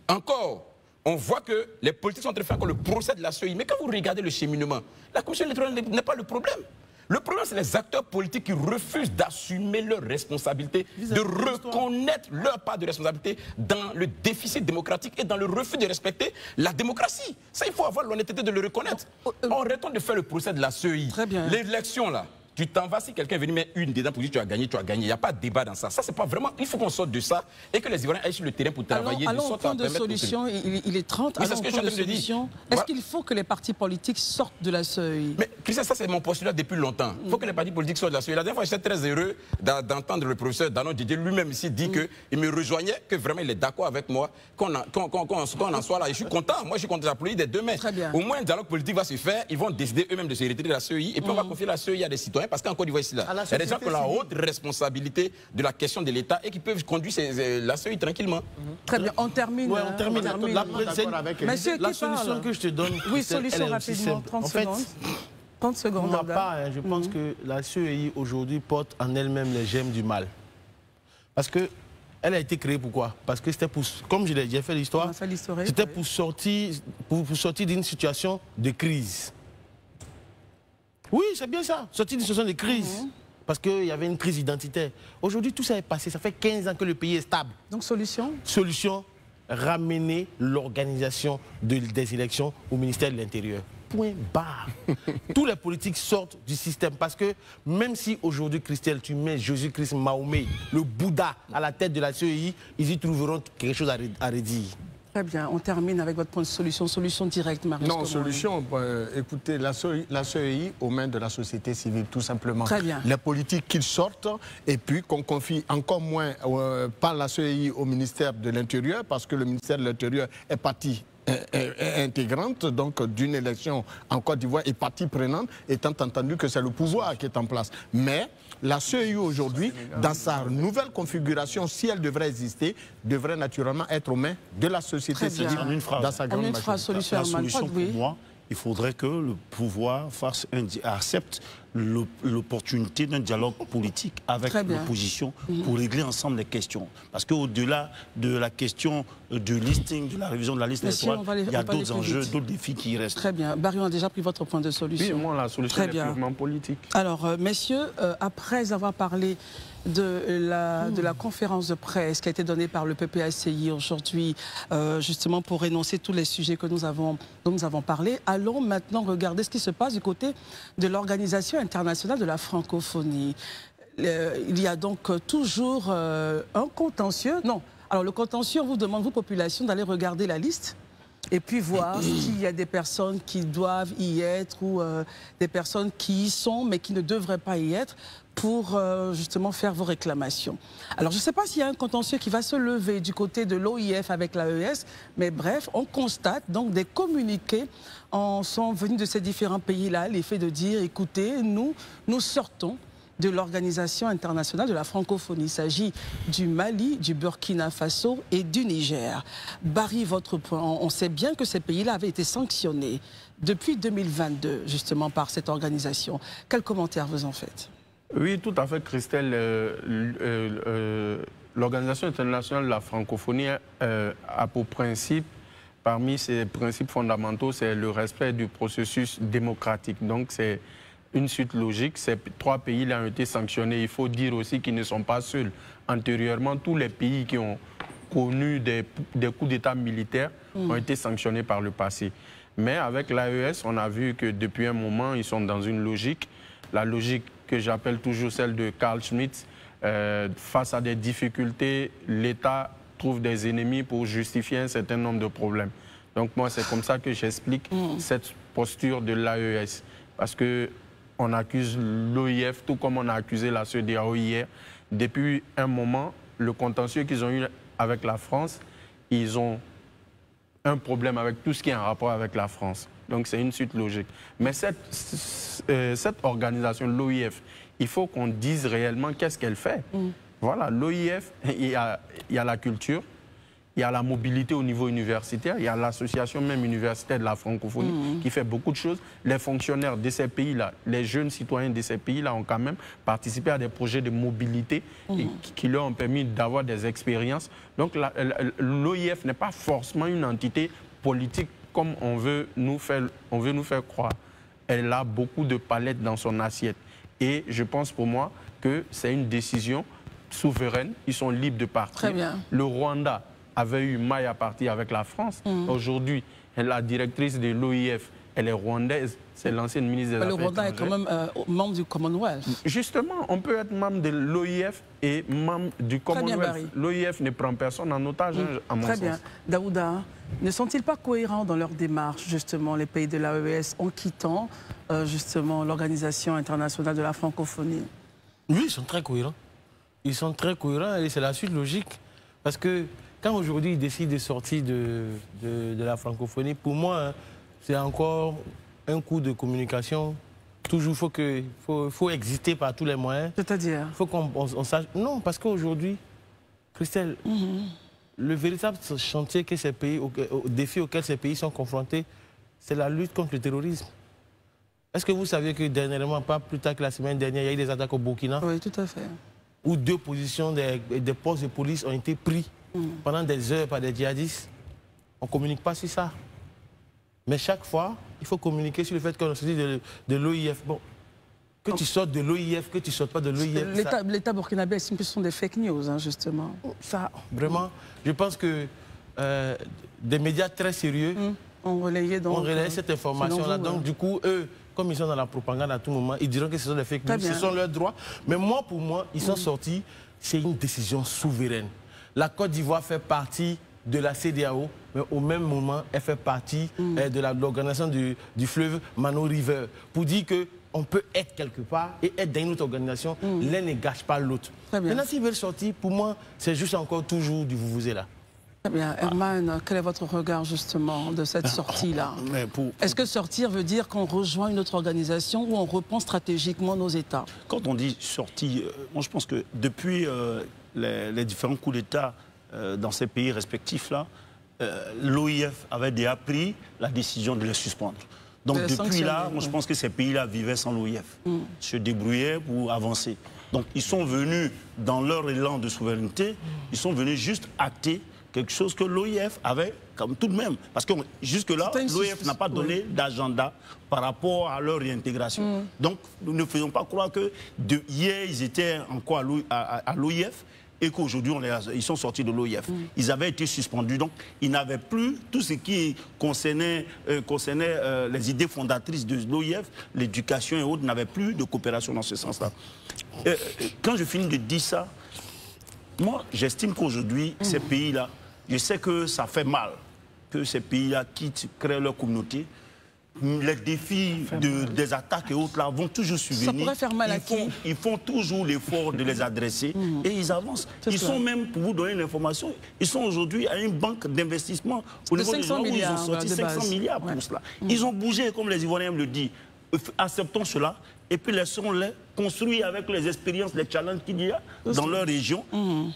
Encore, on voit que les politiques sont en train de faire encore le procès de la CEI. Mais quand vous regardez le cheminement, la commission électorale n'est pas le problème. Le problème, c'est les acteurs politiques qui refusent d'assumer leurs responsabilités, de reconnaître leur part de responsabilité dans le déficit démocratique et dans le refus de respecter la démocratie. Ça, il faut avoir l'honnêteté de le reconnaître. On retourne de faire le procès de la CEI. L'élection, là, tu t'en vas, si quelqu'un est venu mettre une dedans pour dire tu as gagné, tu as gagné. Il n'y a pas de débat dans ça. Ça, c'est pas vraiment... Il faut qu'on sorte de ça et que les Ivoiriens aillent sur le terrain pour travailler. Allons au point de solution, il est 30. C'est ce que je suis en train de dire. Est-ce qu'il faut que les partis politiques sortent de la CEI? Mais Christian, ça c'est mon postulat depuis longtemps. Il faut que les partis politiques sortent de la CEI. La dernière fois, j'étais très heureux d'entendre le professeur Danon Didier lui-même ici dire qu'il me rejoignait, que vraiment il est d'accord avec moi, qu'on en soit là. Et je suis content. Moi, je suis content d'applaudir des deux mains. Au moins, un dialogue politique va se faire. Ils vont décider eux-mêmes de se retirer de la CEI. Et puis, on va confier la CEI à des citoyens. Parce qu'en Côte d'Ivoire, ici, là, il y a des gens qui ont la haute responsabilité de la question de l'État et qui peuvent conduire la CEI tranquillement. Très bien, on termine. Ouais, on termine. La solution que je te donne, oui, solution rapidement, 30 secondes. 30 secondes. Pour ma part, je pense que la CEI aujourd'hui porte en elle-même les gemmes du mal. Parce que elle a été créée pourquoi? Parce que c'était pour, comme j'ai fait l'histoire, c'était pour sortir d'une situation de crise. Oui, c'est bien ça, sortir d'une situation de crise. Parce qu'il y avait une crise identitaire. Aujourd'hui, tout ça est passé. Ça fait 15 ans que le pays est stable. Donc, solution? Solution, ramener l'organisation des élections au ministère de l'Intérieur. Point barre. Tous les politiques sortent du système. Parce que même si aujourd'hui, Christelle, tu mets Jésus-Christ, Mahomet, le Bouddha à la tête de la CEI, ils y trouveront quelque chose à redire. Très bien, on termine avec votre point de solution. Solution directe, Marius. Non, solution, écoutez, la CEI aux mains de la société civile, tout simplement. Très bien. Les politiques qu'ils sortent, et puis qu'on confie encore moins par la CEI au ministère de l'Intérieur, parce que le ministère de l'Intérieur est parti intégrante donc d'une élection en Côte d'Ivoire et partie prenante, étant entendu que c'est le pouvoir qui est en place. Mais la CEI aujourd'hui, dans sa nouvelle configuration, si elle devrait exister, devrait naturellement être aux mains de la société civile dans sa grande majorité. La solution pour moi, il faudrait que le pouvoir accepte l'opportunité d'un dialogue politique avec l'opposition pour régler ensemble les questions. Parce qu'au-delà de la question du listing, de la révision de la liste électorale, il y a d'autres enjeux, d'autres défis qui restent. Très bien. Barry, on a déjà pris votre point de solution. Oui, moi, la solution est purement politique. Alors, messieurs, après avoir parlé de la conférence de presse qui a été donnée par le PPACI aujourd'hui, justement pour énoncer tous les sujets que dont nous avons parlé, allons maintenant regarder ce qui se passe du côté de l'Organisation internationale de la francophonie. Il y a donc toujours un contentieux. Non, alors le contentieux, on vous demande, vous, population, d'aller regarder la liste et puis voir s'il y a des personnes qui doivent y être ou des personnes qui y sont mais qui ne devraient pas y être pour justement faire vos réclamations. Alors je ne sais pas s'il y a un contentieux qui va se lever du côté de l'OIF avec l'AES, mais bref, on constate donc des communiqués sont venus de ces différents pays-là, l'effet de dire, écoutez, nous sortons de l'Organisation internationale de la francophonie. Il s'agit du Mali, du Burkina Faso et du Niger. Barry, votre point, on sait bien que ces pays-là avaient été sanctionnés depuis 2022, justement, par cette organisation. Quel commentaire vous en faites? Oui, tout à fait, Christelle. L'Organisation internationale de la francophonie a pour principe, parmi ses principes fondamentaux, c'est le respect du processus démocratique. Donc, c'est une suite logique. Ces trois pays-là ont été sanctionnés. Il faut dire aussi qu'ils ne sont pas seuls. Antérieurement, tous les pays qui ont connu des coups d'État militaires ont été sanctionnés par le passé. Mais avec l'AES, on a vu que depuis un moment, ils sont dans une logique. La logique que j'appelle toujours celle de Carl Schmitt. Face à des difficultés, l'État trouve des ennemis pour justifier un certain nombre de problèmes. Donc moi, c'est comme ça que j'explique cette posture de l'AES. Parce qu'on accuse l'OIF, tout comme on a accusé la CEDEAO hier. Depuis un moment, le contentieux qu'ils ont eu avec la France ils ont un problème avec tout ce qui est en rapport avec la France. Donc c'est une suite logique. Mais cette organisation, l'OIF, il faut qu'on dise réellement qu'est-ce qu'elle fait. Voilà, l'OIF, il y a la culture, il y a la mobilité au niveau universitaire, il y a l'association même universitaire de la francophonie qui fait beaucoup de choses. Les fonctionnaires de ces pays-là, les jeunes citoyens de ces pays-là ont quand même participé à des projets de mobilité qui leur ont permis d'avoir des expériences. Donc l'OIF n'est pas forcément une entité politique comme on veut nous faire croire. Elle a beaucoup de palettes dans son assiette. Et je pense pour moi que c'est une décision souveraine. Ils sont libres de partir. Très bien. Le Rwanda avait eu maille à partir avec la France. Aujourd'hui, la directrice de l'OIF, elle est rwandaise. C'est l'ancienne ministre des Affaires étrangères. Le Rwanda est quand même membre du Commonwealth. Justement, on peut être membre de l'OIF et membre du Commonwealth. L'OIF ne prend personne en otage, à mon sens. Très bien. Daouda, ne sont-ils pas cohérents dans leur démarche, justement, les pays de l'AES, en quittant, justement, l'Organisation internationale de la francophonie? Oui, ils sont très cohérents. Ils sont très cohérents et c'est la suite logique. Parce que quand aujourd'hui ils décident de sortir de la francophonie, pour moi, c'est encore un coup de communication. Toujours, faut exister par tous les moyens. C'est-à-dire? Il faut qu'on sache. Non, parce qu'aujourd'hui, Christelle, le véritable chantier que ces pays, au défi auquel ces pays sont confrontés, c'est la lutte contre le terrorisme. Est-ce que vous saviez que dernièrement, pas plus tard que la semaine dernière, il y a eu des attaques au Burkina? Oui, tout à fait. Où 2 positions des postes de police ont été pris pendant des heures par des djihadistes. On ne communique pas sur ça. Mais chaque fois, il faut communiquer sur le fait qu'on est sorti de l'OIF. Bon, que tu sortes de l'OIF, que tu ne sortes pas de l'OIF. L'État burkinabé estime que ce sont des fake news, hein, justement. Ça, vraiment, je pense que des médias très sérieux ont relayé cette information-là. Donc, du coup, eux, comme ils sont dans la propagande à tout moment, ils diront que ce sont des fake news, ce sont leurs droits. Mais moi, pour moi, ils sont sortis, c'est une décision souveraine. La Côte d'Ivoire fait partie de la CEDEAO, mais au même moment, elle fait partie de l'organisation du fleuve Mano River, pour dire qu'on peut être quelque part et être dans une autre organisation, l'un ne gâche pas l'autre. Maintenant, s'ils veulent sortir, pour moi, c'est juste encore toujours du vous-vous-là. Très bien. Herman, quel est votre regard justement de cette sortie-là? Est-ce que sortir veut dire qu'on rejoint une autre organisation ou on reprend stratégiquement nos États? Quand on dit sortie, moi je pense que depuis les différents coups d'État dans ces pays respectifs-là, l'OIF avait déjà pris la décision de les suspendre. Donc depuis là, moi je pense que ces pays-là vivaient sans l'OIF, se débrouillaient pour avancer. Donc ils sont venus, dans leur élan de souveraineté, ils sont venus juste acter quelque chose que l'OIF avait comme tout de même. Parce que jusque-là, l'OIF n'a pas donné d'agenda par rapport à leur réintégration. Donc, nous ne faisons pas croire que hier, ils étaient encore à l'OIF et qu'aujourd'hui, ils sont sortis de l'OIF. Ils avaient été suspendus. Donc, ils n'avaient plus tout ce qui concernait les idées fondatrices de l'OIF, l'éducation et autres, n'avaient plus de coopération dans ce sens-là. Quand je finis de dire ça, moi, j'estime qu'aujourd'hui, ces pays-là, je sais que ça fait mal que ces pays-là quittent, créent leur communauté. Les défis des attaques et autres là vont toujours subvenir. Ça pourrait faire mal à qui? Ils font toujours l'effort de les adresser et ils avancent. Ils sont même, pour vous donner l'information, ils sont aujourd'hui à une banque d'investissement au niveau des gens où ils ont sorti 500 milliards pour cela. Ils ont bougé, comme les Ivoiriens le disent. Acceptons cela et puis laissons-les construire avec les expériences, les challenges qu'il y a dans leur région,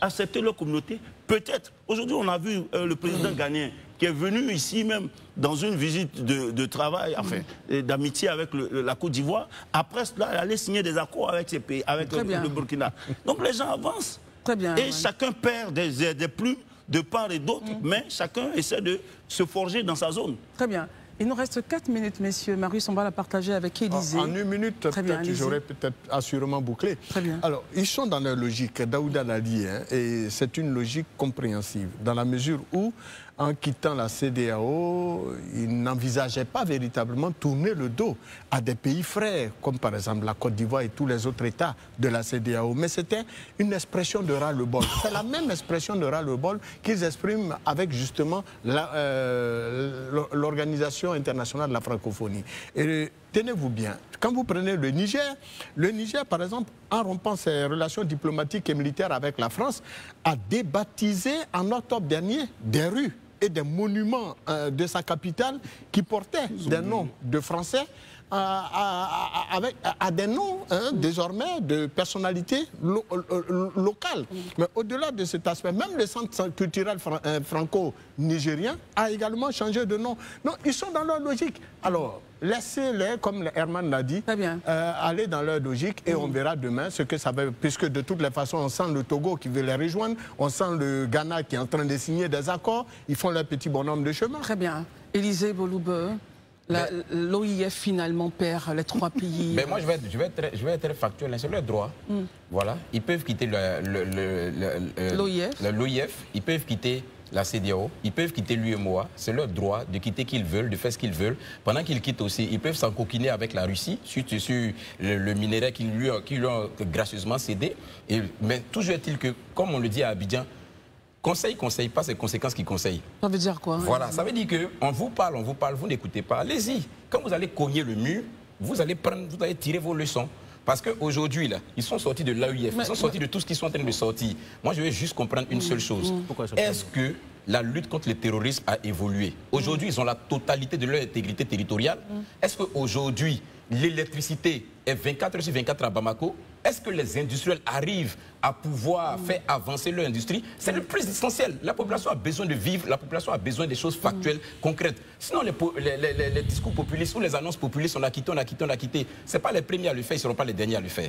accepter leur communauté. Peut-être, aujourd'hui on a vu le président ghanéen qui est venu ici même dans une visite de travail, enfin, d'amitié avec la Côte d'Ivoire. Après cela, il allait signer des accords avec ces pays, avec le Burkina. Donc les gens avancent. Très bien, et chacun perd des plumes de part et d'autre, mais chacun essaie de se forger dans sa zone. Très bien. Il nous reste 4 minutes, messieurs. Marius, on va la partager avec Élisée. En 1 minute, j'aurais peut-être assurément bouclé. Très bien. Alors, ils sont dans leur logique, Daouda l'a dit, et c'est une logique compréhensive, dans la mesure où, en quittant la CEDEAO, il n'envisageait pas véritablement tourner le dos à des pays frères, comme par exemple la Côte d'Ivoire et tous les autres États de la CEDEAO. Mais c'était une expression de ras-le-bol. C'est la même expression de ras-le-bol qu'ils expriment avec justement l'Organisation internationale de la francophonie. Et tenez-vous bien, quand vous prenez le Niger, par exemple, en rompant ses relations diplomatiques et militaires avec la France, a débaptisé en octobre dernier des rues et des monuments de sa capitale qui portaient des noms de Français à des noms désormais de personnalités locales. Mais au-delà de cet aspect, même le centre culturel franco-nigérien a également changé de nom. Non, ils sont dans leur logique. Alors, laissez-les, comme Herman l'a dit, aller dans leur logique et on verra demain ce que ça va. Puisque de toutes les façons, on sent le Togo qui veut les rejoindre, on sent le Ghana qui est en train de signer des accords, ils font leur petit bonhomme de chemin. Très bien. Élisée Boloube, l'OIF finalement perd les 3 pays. Mais moi je vais être factuel, c'est leur droit. Voilà, ils peuvent quitter l'OIF, ils peuvent quitter la CEDEAO, ils peuvent quitter l'UEMOA, c'est leur droit de quitter qui ils veulent, de faire ce qu'ils veulent. Pendant qu'ils quittent aussi, ils peuvent s'encoquiner avec la Russie sur le minerai qu'ils lui ont gracieusement cédé. Mais toujours est-il que, comme on le dit à Abidjan, conseille pas ses conséquences qui conseillent. Ça veut dire quoi? Voilà, ça veut dire qu'on vous parle, vous n'écoutez pas. Allez-y. Quand vous allez cogner le mur, vous allez tirer vos leçons. Parce qu'aujourd'hui, là, ils sont sortis de l'AUF, ils sont sortis de tout ce qu'ils sont en train de sortir. Moi, je vais juste comprendre une seule chose. Est-ce que la lutte contre le terrorisme a évolué? Aujourd'hui, ils ont la totalité de leur intégrité territoriale. Est-ce qu'aujourd'hui, l'électricité est 24 heures sur 24 à Bamako? Est-ce que les industriels arrivent à pouvoir faire avancer leur industrie? C'est le plus essentiel. La population a besoin de vivre, la population a besoin des choses factuelles, concrètes. Sinon, les discours populistes ou les annonces populistes, on a quitté. Ce n'est pas les premiers à le faire, ils ne seront pas les derniers à le faire.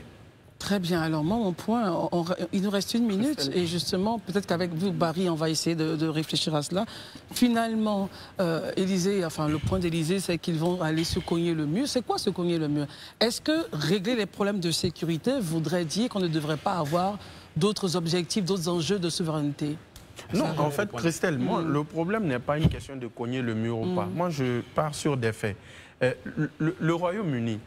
Très bien. Alors, moi, mon point, il nous reste 1 minute. Et justement, peut-être qu'avec vous, Barry, on va essayer de réfléchir à cela. Finalement, Élysée, enfin, le point d'Élysée, c'est qu'ils vont aller se cogner le mur. C'est quoi se cogner le mur? Est-ce que régler les problèmes de sécurité voudrait dire qu'on ne devrait pas avoir d'autres objectifs, d'autres enjeux de souveraineté? Non, en fait, Christelle, moi, le problème n'est pas une question de cogner le mur ou pas. Moi, je pars sur des faits. Le Royaume-Uni,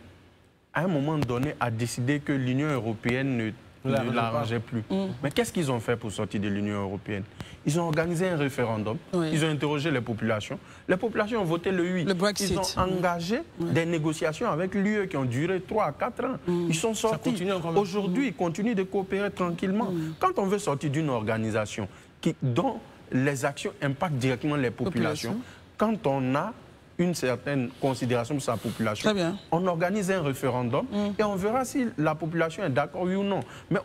à un moment donné, a décidé que l'Union européenne ne l'arrangeait plus. Mais qu'est-ce qu'ils ont fait pour sortir de l'Union européenne? Ils ont organisé un référendum, ils ont interrogé les populations. Les populations ont voté le oui. Le Brexit. Ils ont engagé des négociations avec l'UE qui ont duré 3 à 4 ans. Ils sont sortis. Aujourd'hui, ils continuent de coopérer tranquillement. Quand on veut sortir d'une organisation dont les actions impactent directement les populations, quand on a une certaine considération de sa population. On organise un référendum et on verra si la population est d'accord, oui ou non. Mais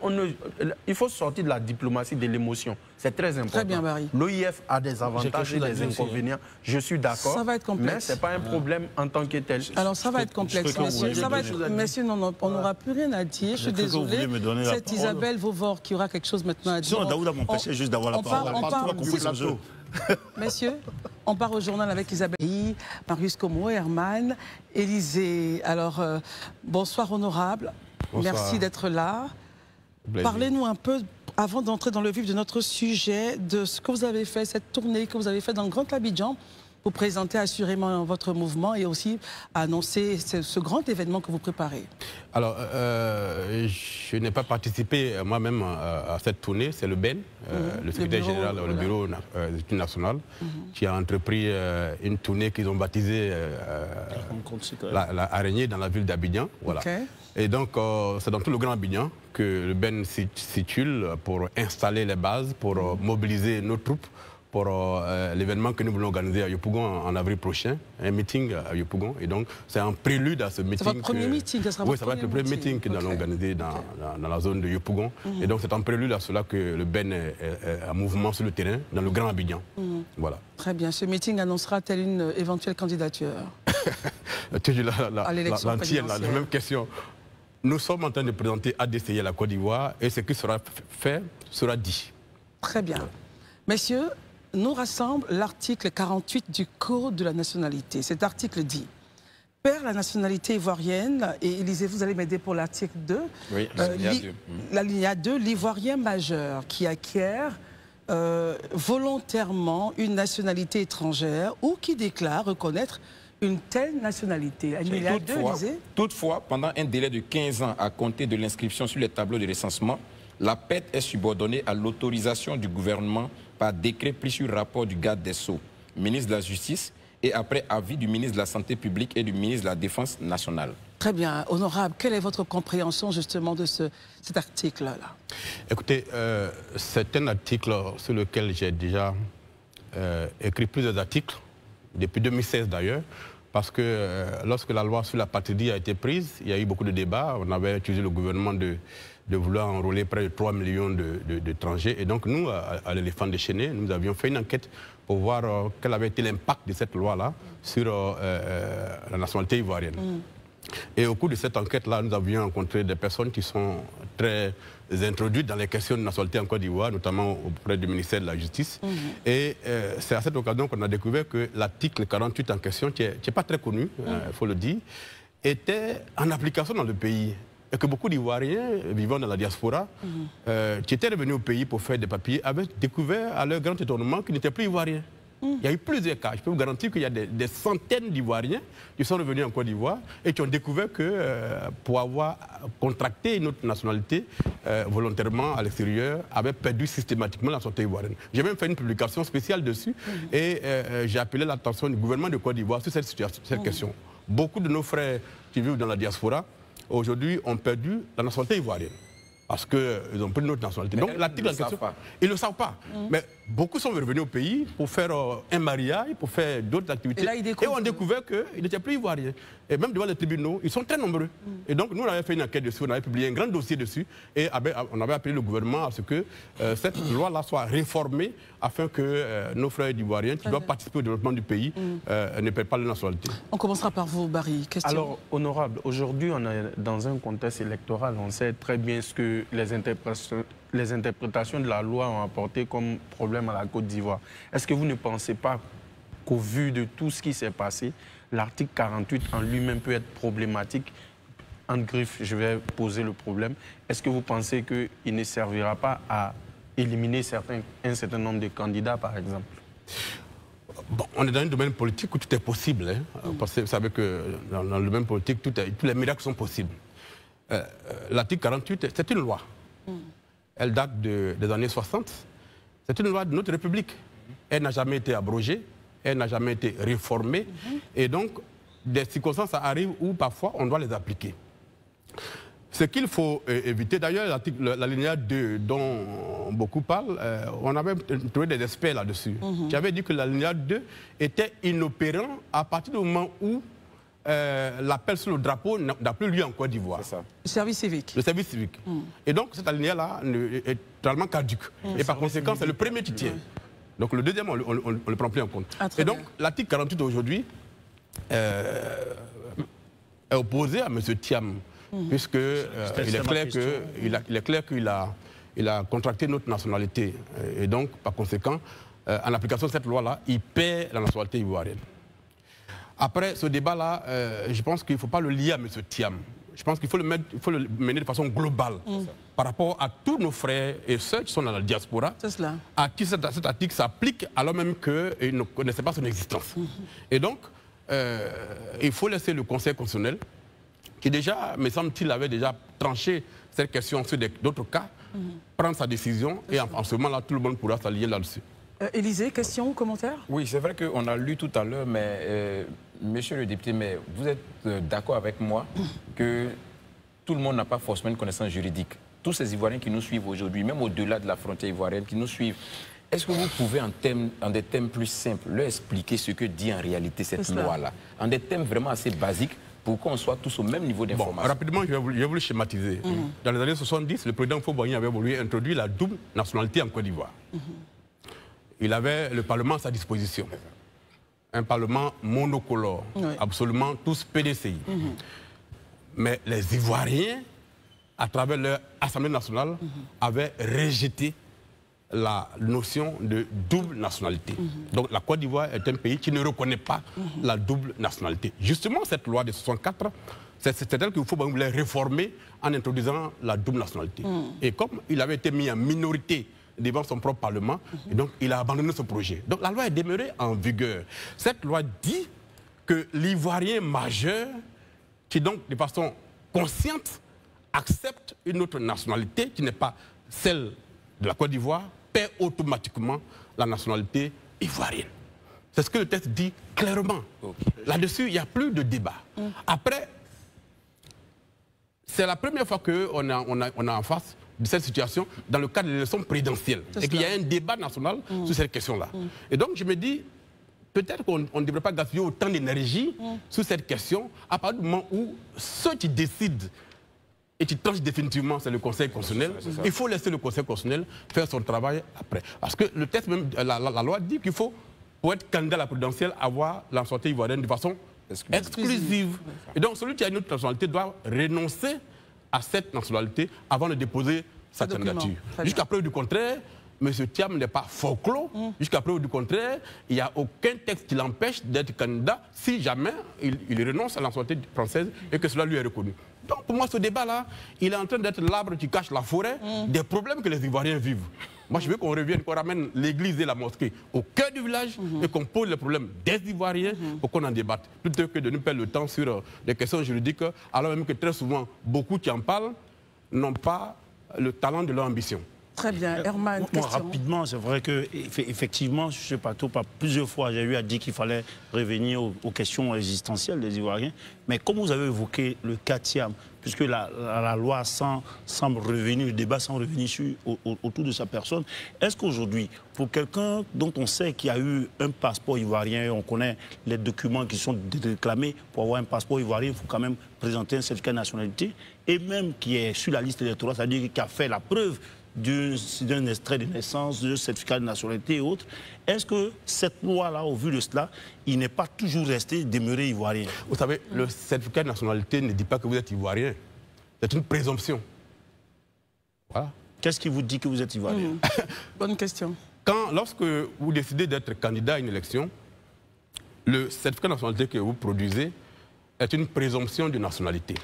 il faut sortir de la diplomatie de l'émotion. C'est très important. Très bien, Barry. L'OIF a des avantages et des inconvénients. Je suis d'accord. Ça va être complexe. Mais ce n'est pas un problème en tant que tel. Alors, ça va être complexe, messieurs. Messieurs, non, on n'aura plus rien à dire. Je suis désolé. C'est Isabelle Vauvor qui aura quelque chose maintenant à dire. Sinon, Daouda m'empêchait juste d'avoir la parole. Messieurs, on part au journal avec Isabelle, Marius Como, Herman, Élysée. Alors, bonsoir honorable. Bonsoir. Merci d'être là. Parlez-nous un peu, avant d'entrer dans le vif de notre sujet, de ce que vous avez fait, cette tournée que vous avez faite dans le Grand Abidjan, pour présenter assurément votre mouvement et aussi annoncer ce grand événement que vous préparez. Alors, je n'ai pas participé moi-même à cette tournée. C'est le BEN, le secrétaire général, le bureau des études nationales, qui a entrepris une tournée qu'ils ont baptisée l'araignée dans la ville d'Abidjan. Voilà. Et donc, c'est dans tout le Grand Abidjan que le BEN situe pour installer les bases, pour mobiliser nos troupes, pour l'événement que nous voulons organiser à Yopougon en avril prochain, un meeting à Yopougon. Et donc, c'est un prélude à ce meeting. C'est votre premier meeting, ça sera Oui, ça va être le premier meeting que nous allons organiser dans la zone de Yopougon. Et donc, c'est un prélude à cela que le BEN est en mouvement sur le terrain, dans le Grand Abidjan. Voilà. Très bien. Ce meeting annoncera-t-elle une éventuelle candidature? Toujours la même question. Nous sommes en train de présenter ADCI à la Côte d'Ivoire et ce qui sera fait sera dit. Très bien. Messieurs, nous rassemble l'article 48 du Code de la nationalité. Cet article dit: perd la nationalité ivoirienne, et Élysée, vous allez m'aider pour l'article 2. Oui, l'alinéa 2, l'Ivoirien majeur qui acquiert volontairement une nationalité étrangère ou qui déclare reconnaître une telle nationalité. Toutefois, pendant un délai de 15 ans à compter de l'inscription sur les tableaux de recensement, la PET est subordonnée à l'autorisation du gouvernement par décret pris sur rapport du garde des Sceaux, ministre de la Justice, et après avis du ministre de la Santé publique et du ministre de la Défense nationale. Très bien. Honorable, quelle est votre compréhension justement de cet article-là? Écoutez, c'est un article sur lequel j'ai déjà écrit plusieurs articles, depuis 2016 d'ailleurs, parce que lorsque la loi sur la patrie a été prise, il y a eu beaucoup de débats. On avait accusé le gouvernement de vouloir enrôler près de 3 millions d'étrangers. Et donc nous, à l'Éléphant déchaîné, nous avions fait une enquête pour voir quel avait été l'impact de cette loi-là sur la nationalité ivoirienne. Et au cours de cette enquête-là, nous avions rencontré des personnes qui sont très introduites dans les questions de nationalité en Côte d'Ivoire, notamment auprès du ministère de la Justice. Et c'est à cette occasion qu'on a découvert que l'article 48 en question, qui n'est pas très connu, il faut le dire, était en application dans le pays. Et que beaucoup d'Ivoiriens vivant dans la diaspora, qui étaient revenus au pays pour faire des papiers, avaient découvert à leur grand étonnement qu'ils n'étaient plus Ivoiriens. Il y a eu plusieurs cas. Je peux vous garantir qu'il y a des centaines d'Ivoiriens qui sont revenus en Côte d'Ivoire et qui ont découvert que pour avoir contracté une autre nationalité volontairement à l'extérieur, avaient perdu systématiquement la nationalité ivoirienne. J'ai même fait une publication spéciale dessus et j'ai appelé l'attention du gouvernement de Côte d'Ivoire sur cette question. Beaucoup de nos frères qui vivent dans la diaspora, aujourd'hui, ont perdu la nationalité ivoirienne. Parce qu'ils ont pris une autre nationalité. Mais donc l'article en question, ils ne le savent pas. Mais beaucoup sont revenus au pays pour faire un mariage, pour faire d'autres activités. Et ont découvert qu'ils n'étaient plus ivoiriens. Et même devant les tribunaux, ils sont très nombreux. Et donc nous, on avait fait une enquête dessus, on avait publié un grand dossier dessus. Et on avait appelé le gouvernement à ce que cette loi-là soit réformée afin que nos frères ivoiriens qui doivent participer au développement du pays ne perdent pas leur nationalité. On commencera par vous, Barry. Question. Alors, honorable, aujourd'hui, on est dans un contexte électoral. On sait très bien ce que les interprétations de la loi ont apporté comme problème à la Côte d'Ivoire. Est-ce que vous ne pensez pas qu'au vu de tout ce qui s'est passé, l'article 48 en lui-même peut être problématique? En griffe, je vais poser le problème. Est-ce que vous pensez qu'il ne servira pas à éliminer un certain nombre de candidats, par exemple? Bon, on est dans un domaine politique où tout est possible. Parce que vous savez que dans le domaine politique, tous les miracles sont possibles. L'article 48, c'est une loi. Elle date des années 60. C'est une loi de notre République. Elle n'a jamais été abrogée, elle n'a jamais été réformée. Et donc, des circonstances arrivent où parfois on doit les appliquer. Ce qu'il faut éviter, d'ailleurs, l'alinéa 2 dont beaucoup parlent, on avait trouvé des experts là-dessus, qui avaient dit que l'alinéa 2 était inopérant à partir du moment où l'appel sur le drapeau n'a plus lieu en Côte d'Ivoire. Le service civique. Le service civique. Et donc, cette alinéa-là est totalement caduque. Et par conséquent, c'est le premier qui tient. Donc, le deuxième, on ne le prend plus en compte. Et donc, l'article 48 aujourd'hui est opposé à M. Thiam, puisque il est clair qu'il a contracté notre nationalité. Et donc, par conséquent, en application de cette loi-là, il perd la nationalité ivoirienne. Après ce débat-là, je pense qu'il ne faut pas le lier à M. Thiam. Je pense qu'il faut le mener de façon globale par rapport à tous nos frères et sœurs qui sont dans la diaspora, à qui cet article s'applique alors même qu'ils ne connaissaient pas son existence. Et donc, il faut laisser le Conseil constitutionnel, qui déjà, me semble-t-il, avait déjà tranché cette question sur d'autres cas, prendre sa décision et en ce moment-là, tout le monde pourra s'allier là-dessus. Élisée, question, commentaire? Oui, c'est vrai qu'on a lu tout à l'heure, mais monsieur le député, mais vous êtes d'accord avec moi que tout le monde n'a pas forcément une connaissance juridique. Tous ces Ivoiriens qui nous suivent aujourd'hui, même au-delà de la frontière ivoirienne, qui nous suivent, est-ce que vous pouvez, en des thèmes plus simples, leur expliquer ce que dit en réalité cette loi-là? En des thèmes vraiment assez basiques, pour qu'on soit tous au même niveau d'information. Bon, rapidement, je vais vous le schématiser. Dans les années 70, le président Houphouët-Boigny avait voulu introduire la double nationalité en Côte d'Ivoire. Il avait le Parlement à sa disposition. Un Parlement monocolore, absolument tous PDCI. Mais les Ivoiriens, à travers leur Assemblée nationale, avaient rejeté la notion de double nationalité. Donc la Côte d'Ivoire est un pays qui ne reconnaît pas la double nationalité. Justement, cette loi de 64, c'est elle qu'il faut réformer en introduisant la double nationalité. Et comme il avait été mis en minorité devant son propre Parlement. Et donc, il a abandonné ce projet. Donc, la loi est demeurée en vigueur. Cette loi dit que l'Ivoirien majeur, qui donc, de façon consciente, accepte une autre nationalité qui n'est pas celle de la Côte d'Ivoire, paie automatiquement la nationalité ivoirienne. C'est ce que le texte dit clairement. Là-dessus, il n'y a plus de débat. Après, c'est la première fois qu'on a en face de cette situation dans le cadre de l'élection présidentielle. Et qu'il y a un débat national sur cette question-là. Et donc, je me dis, peut-être qu'on ne devrait pas gaspiller autant d'énergie sur cette question à partir du moment où ceux qui décident et qui tranchent définitivement, c'est le Conseil constitutionnel. Il faut laisser le Conseil constitutionnel faire son travail après. Parce que le texte, même, la loi dit qu'il faut, pour être candidat à la présidentielle, avoir la nationalité ivoirienne de façon exclusive. Et donc, celui qui a une autre nationalité doit renoncer à cette nationalité avant de déposer sa candidature. Jusqu'à preuve du contraire, M. Thiam n'est pas folklore. Jusqu'à preuve du contraire, il n'y a aucun texte qui l'empêche d'être candidat si jamais il renonce à la nationalité française et que cela lui est reconnu. Donc, pour moi, ce débat-là, il est en train d'être l'arbre qui cache la forêt des problèmes que les Ivoiriens vivent. Moi, je veux qu'on revienne, qu'on ramène l'église et la mosquée au cœur du village et qu'on pose les problèmes des Ivoiriens pour qu'on en débatte. Plutôt que de nous perdre le temps sur des questions juridiques, alors même que très souvent, beaucoup qui en parlent n'ont pas le talent de leur ambition. Très bien. Herman, moi, rapidement, c'est vrai que effectivement, je ne sais pas tout, pas plusieurs fois, j'ai eu à dire qu'il fallait revenir aux questions existentielles des Ivoiriens. Mais comme vous avez évoqué le cas Thiam, puisque la loi semble revenir, le débat semble revenir autour de sa personne, est-ce qu'aujourd'hui, pour quelqu'un dont on sait qu'il y a eu un passeport ivoirien, on connaît les documents qui sont réclamés pour avoir un passeport ivoirien, il faut quand même présenter un certificat de nationalité, et même qui est sur la liste électorale, c'est-à-dire qui a fait la preuve d'un extrait de naissance, d'un certificat de nationalité et autres. Est-ce que cette loi-là, au vu de cela, il n'est pas toujours resté demeuré ivoirien? Vous savez, le certificat de nationalité ne dit pas que vous êtes ivoirien. C'est une présomption. Voilà. Qu'est-ce qui vous dit que vous êtes ivoirien? Bonne question. Lorsque vous décidez d'être candidat à une élection, le certificat de nationalité que vous produisez est une présomption de nationalité.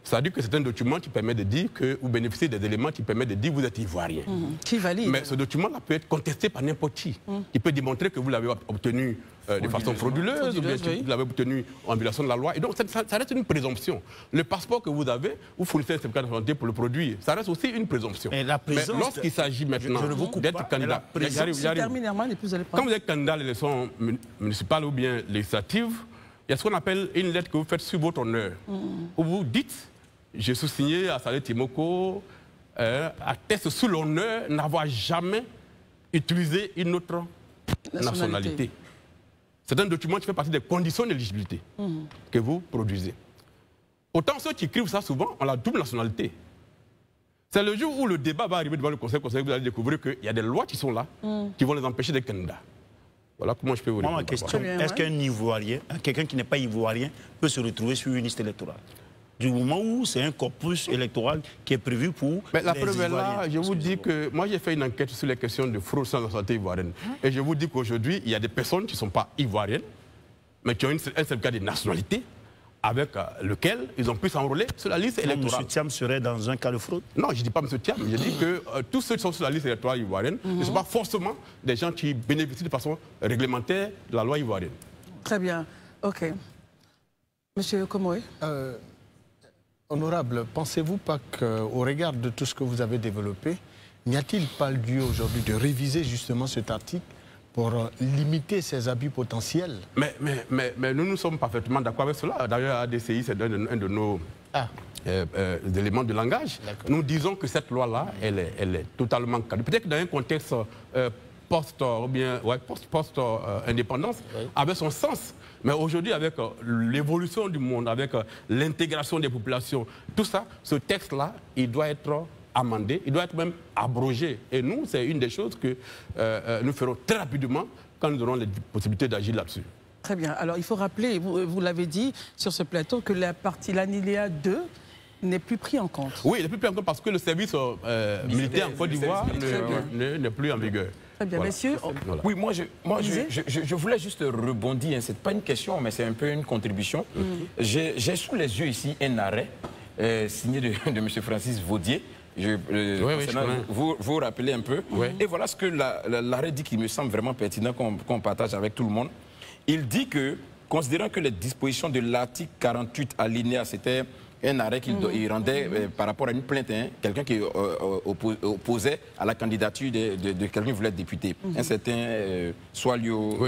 C'est-à-dire que c'est un document qui permet de dire que vous bénéficiez des éléments qui permettent de dire que vous êtes ivoirien. Qui valide. Mais ce document-là peut être contesté par n'importe qui. Il peut démontrer que vous l'avez obtenu de façon frauduleuse, ou bien que vous l'avez obtenu en violation de la loi. Et donc, ça reste une présomption. Le passeport que vous avez, vous fournissez un certificat de nationalité pour le produire. Ça reste aussi une présomption. Mais lorsqu'il s'agit maintenant d'être candidat, quand vous êtes candidat à l'élection municipale ou bien législative, il y a ce qu'on appelle une lettre que vous faites sur votre honneur, où vous dites: je suis signé à Salé Timoko, atteste sous l'honneur n'avoir jamais utilisé une autre nationalité. C'est un document qui fait partie des conditions d'éligibilité que vous produisez. Autant ceux qui écrivent ça souvent ont la double nationalité. C'est le jour où le débat va arriver devant le Conseil que vous allez découvrir qu'il y a des lois qui sont là, qui vont les empêcher d'être candidats. Voilà comment je peux vous répondre. Moi, ma question, est-ce qu'un Ivoirien, quelqu'un qui n'est pas Ivoirien, peut se retrouver sur une liste électorale? Du moment où c'est un corpus électoral qui est prévu pour mais la preuve est là, je vous dis que moi j'ai fait une enquête sur les questions de fraude sur la nationalité ivoirienne. Et je vous dis qu'aujourd'hui, il y a des personnes qui ne sont pas ivoiriennes, mais qui ont un certificat de nationalité avec lequel ils ont pu s'enrôler sur la liste électorale. M. Thiam serait dans un cas de fraude? Non, je ne dis pas M. Thiam, je dis que tous ceux qui sont sur la liste électorale ivoirienne ne sont pas forcément des gens qui bénéficient de façon réglementaire de la loi ivoirienne. Très bien, ok. Monsieur Komoé. Honorable, pensez-vous pas qu'au regard de tout ce que vous avez développé, n'y a-t-il pas lieu aujourd'hui de réviser justement cet article pour limiter ces abus potentiels? Mais nous sommes parfaitement d'accord avec cela. D'ailleurs, ADCI, c'est un de nos éléments de langage. Nous disons que cette loi-là, elle est totalement caduque. Peut-être que dans un contexte post-indépendance, avait son sens. Mais aujourd'hui, avec l'évolution du monde, avec l'intégration des populations, tout ça, ce texte-là, il doit être amendé, il doit être même abrogé. Et nous, c'est une des choses que nous ferons très rapidement quand nous aurons les possibilités d'agir là-dessus. Très bien. Alors, il faut rappeler, vous l'avez dit sur ce plateau, que l'alinéa 2 n'est plus pris en compte. Oui, il n'est plus pris en compte parce que le service militaire en Côte d'Ivoire n'est plus en vigueur. Très bien, messieurs. Voilà. Oui, moi, je voulais juste rebondir. Ce n'est pas une question, mais c'est un peu une contribution. J'ai sous les yeux ici un arrêt signé de M. Francis Vaudier, Vous vous rappelez un peu. Et voilà ce que l'arrêt dit qui me semble vraiment pertinent qu'on partage avec tout le monde. Il dit que, considérant que les dispositions de l'article 48 alinéa, c'était un arrêt qu'il rendait par rapport à une plainte, quelqu'un qui opposait à la candidature de quelqu'un qui voulait être député, un certain Soalio.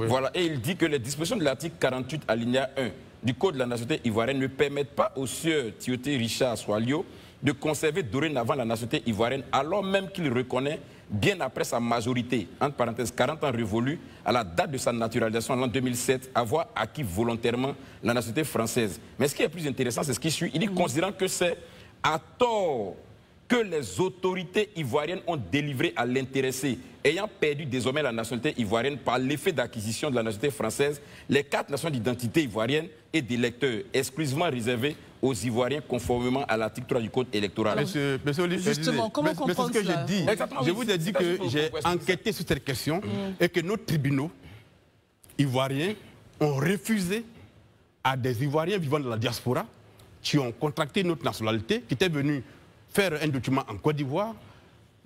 Voilà, et il dit que les dispositions de l'article 48 alinéa 1 du Code de la nationalité ivoirienne ne permettent pas au sieur Tioté Richard Soalio de conserver dorénavant la nationalité ivoirienne, alors même qu'il reconnaît, bien après sa majorité, entre parenthèses 40 ans révolus, à la date de sa naturalisation en l'an 2007, avoir acquis volontairement la nationalité française. Mais ce qui est plus intéressant, c'est ce qui suit. Il dit, considérant que c'est à tort que les autorités ivoiriennes ont délivré à l'intéressé, ayant perdu désormais la nationalité ivoirienne par l'effet d'acquisition de la nationalité française, les 4 nations d'identité ivoirienne et d'électeurs exclusivement réservées aux Ivoiriens conformément à l'article 3 du Code électoral. Monsieur Olivier, justement, comment comprendre ce que j'ai dit. Je vous ai dit que j'ai enquêté sur cette question et que nos tribunaux ivoiriens ont refusé à des Ivoiriens vivant dans la diaspora qui ont contracté notre nationalité, qui étaient venus faire un document en Côte d'Ivoire,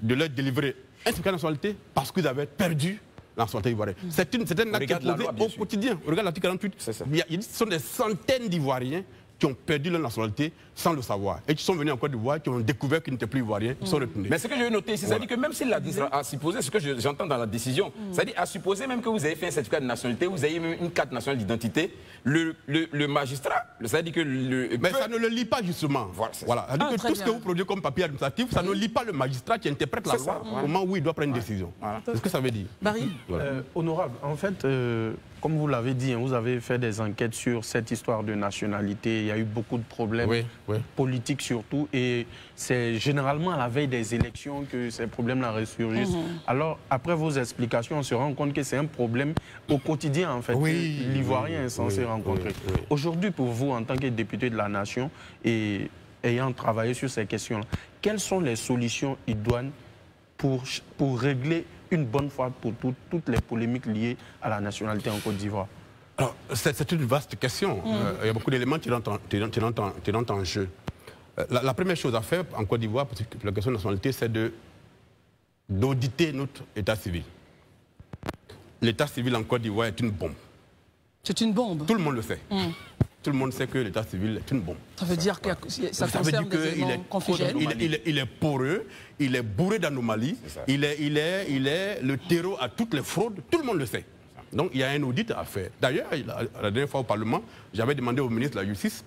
de leur délivrer un certificat de nationalité parce qu'ils avaient perdu la nationalité ivoirienne. C'est un acte qui est posé au quotidien. Regarde l'article 48. Ce sont des centaines d'Ivoiriens qui ont perdu leur nationalité sans le savoir. Et qui sont venus en Côte d'Ivoire, qui ont découvert qu'ils n'étaient plus ivoiriens, ils sont retenus. Mais ce que je veux noter ici, c'est-à-dire que même s'il a supposé, ce que j'entends dans la décision, c'est-à-dire à supposer même que vous avez fait un certificat de nationalité, vous avez même une carte nationale d'identité, le magistrat, c'est-à-dire que Mais ça ne le lit pas justement. Voilà. Tout ce que vous produisez comme papier administratif, ça ne lit pas le magistrat qui interprète la loi au moment où il doit prendre une décision. C'est ce que ça veut dire. Barry Honorable, en fait, comme vous l'avez dit, vous avez fait des enquêtes sur cette histoire de nationalité. Il y a eu beaucoup de problèmes politiques surtout. Et c'est généralement à la veille des élections que ces problèmes-là ressurgissent. Alors, après vos explications, on se rend compte que c'est un problème au quotidien, en fait, que l'Ivoirien est censé rencontrer. Aujourd'hui, pour vous, en tant que député de la Nation et ayant travaillé sur ces questions-là, quelles sont les solutions idoines pour régler une bonne fois pour toutes les polémiques liées à la nationalité en Côte d'Ivoire? Alors, c'est une vaste question. Il y a beaucoup d'éléments qui rentrent en jeu. La première chose à faire en Côte d'Ivoire, pour la question de nationalité, c'est d'auditer notre état civil. L'état civil en Côte d'Ivoire est une bombe. C'est une bombe? Tout le monde le sait. Tout le monde sait que l'état civil est une bombe. Ça veut dire que ça concerne des éléments confidentiels. Il est poreux, il est bourré d'anomalies, il est le terreau à toutes les fraudes, tout le monde le sait. Donc il y a un audit à faire. D'ailleurs, la dernière fois au Parlement, j'avais demandé au ministre de la Justice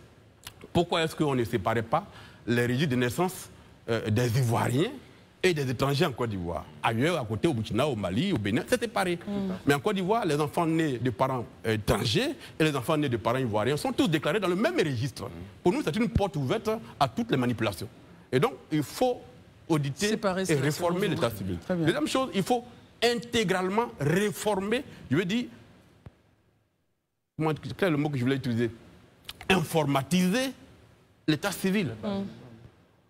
pourquoi est-ce qu'on ne séparait pas les registres de naissance des Ivoiriens et des étrangers en Côte d'Ivoire. Ailleurs, à côté, au Burkina, au Mali, au Bénin, c'est séparé. Mais en Côte d'Ivoire, les enfants nés de parents étrangers et les enfants nés de parents ivoiriens sont tous déclarés dans le même registre. Pour nous, c'est une porte ouverte à toutes les manipulations. Et donc, il faut auditer et réformer l'état civil. Deuxième chose, il faut intégralement réformer, je veux dire, quel est le mot que je voulais utiliser? Informatiser l'état civil.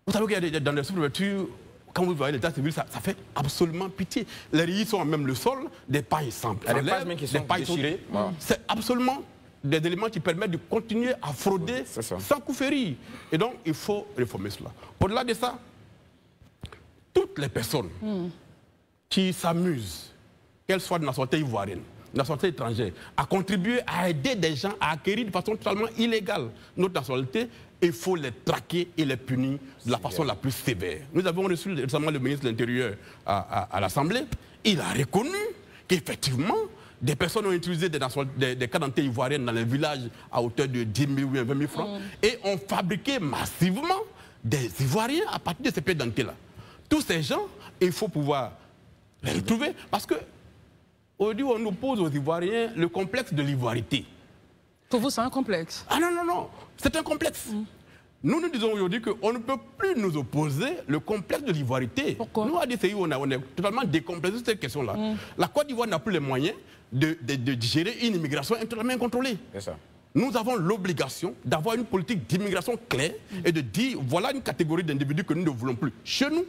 Vous savez qu'il y a dans les sous-préfectures, quand vous voyez l'état civil, ça fait absolument pitié. Les registres sont même le sol, des pailles simples. Les pages qui sont déchirées. C'est absolument des éléments qui permettent de continuer à frauder sans coup férir. Et donc, il faut réformer cela. Au-delà de ça, toutes les personnes qui s'amusent, qu'elles soient de nationalité ivoirienne, de nationalité étrangère, à contribuer à aider des gens à acquérir de façon totalement illégale notre nationalité, il faut les traquer et les punir de la façon la plus sévère. Nous avons reçu récemment le ministre de l'Intérieur à l'Assemblée. Il a reconnu qu'effectivement, des personnes ont utilisé des cartes d'identité ivoiriennes dans les villages à hauteur de 10 000 ou 20 000 francs et ont fabriqué massivement des Ivoiriens à partir de ces pièces d'identité-là. Tous ces gens, il faut pouvoir les retrouver parce que aujourd'hui, on oppose aux Ivoiriens le complexe de l'ivoirité. Pour vous, c'est un complexe? Ah non, non, non, c'est un complexe. Nous disons aujourd'hui qu'on ne peut plus nous opposer le complexe de l'ivoirité. Pourquoi? Nous, à DCI, on est totalement décomplexé sur cette question-là. La Côte d'Ivoire n'a plus les moyens de gérer une immigration totalement incontrôlée. C'est ça. Nous avons l'obligation d'avoir une politique d'immigration claire et de dire voilà une catégorie d'individus que nous ne voulons plus chez nous.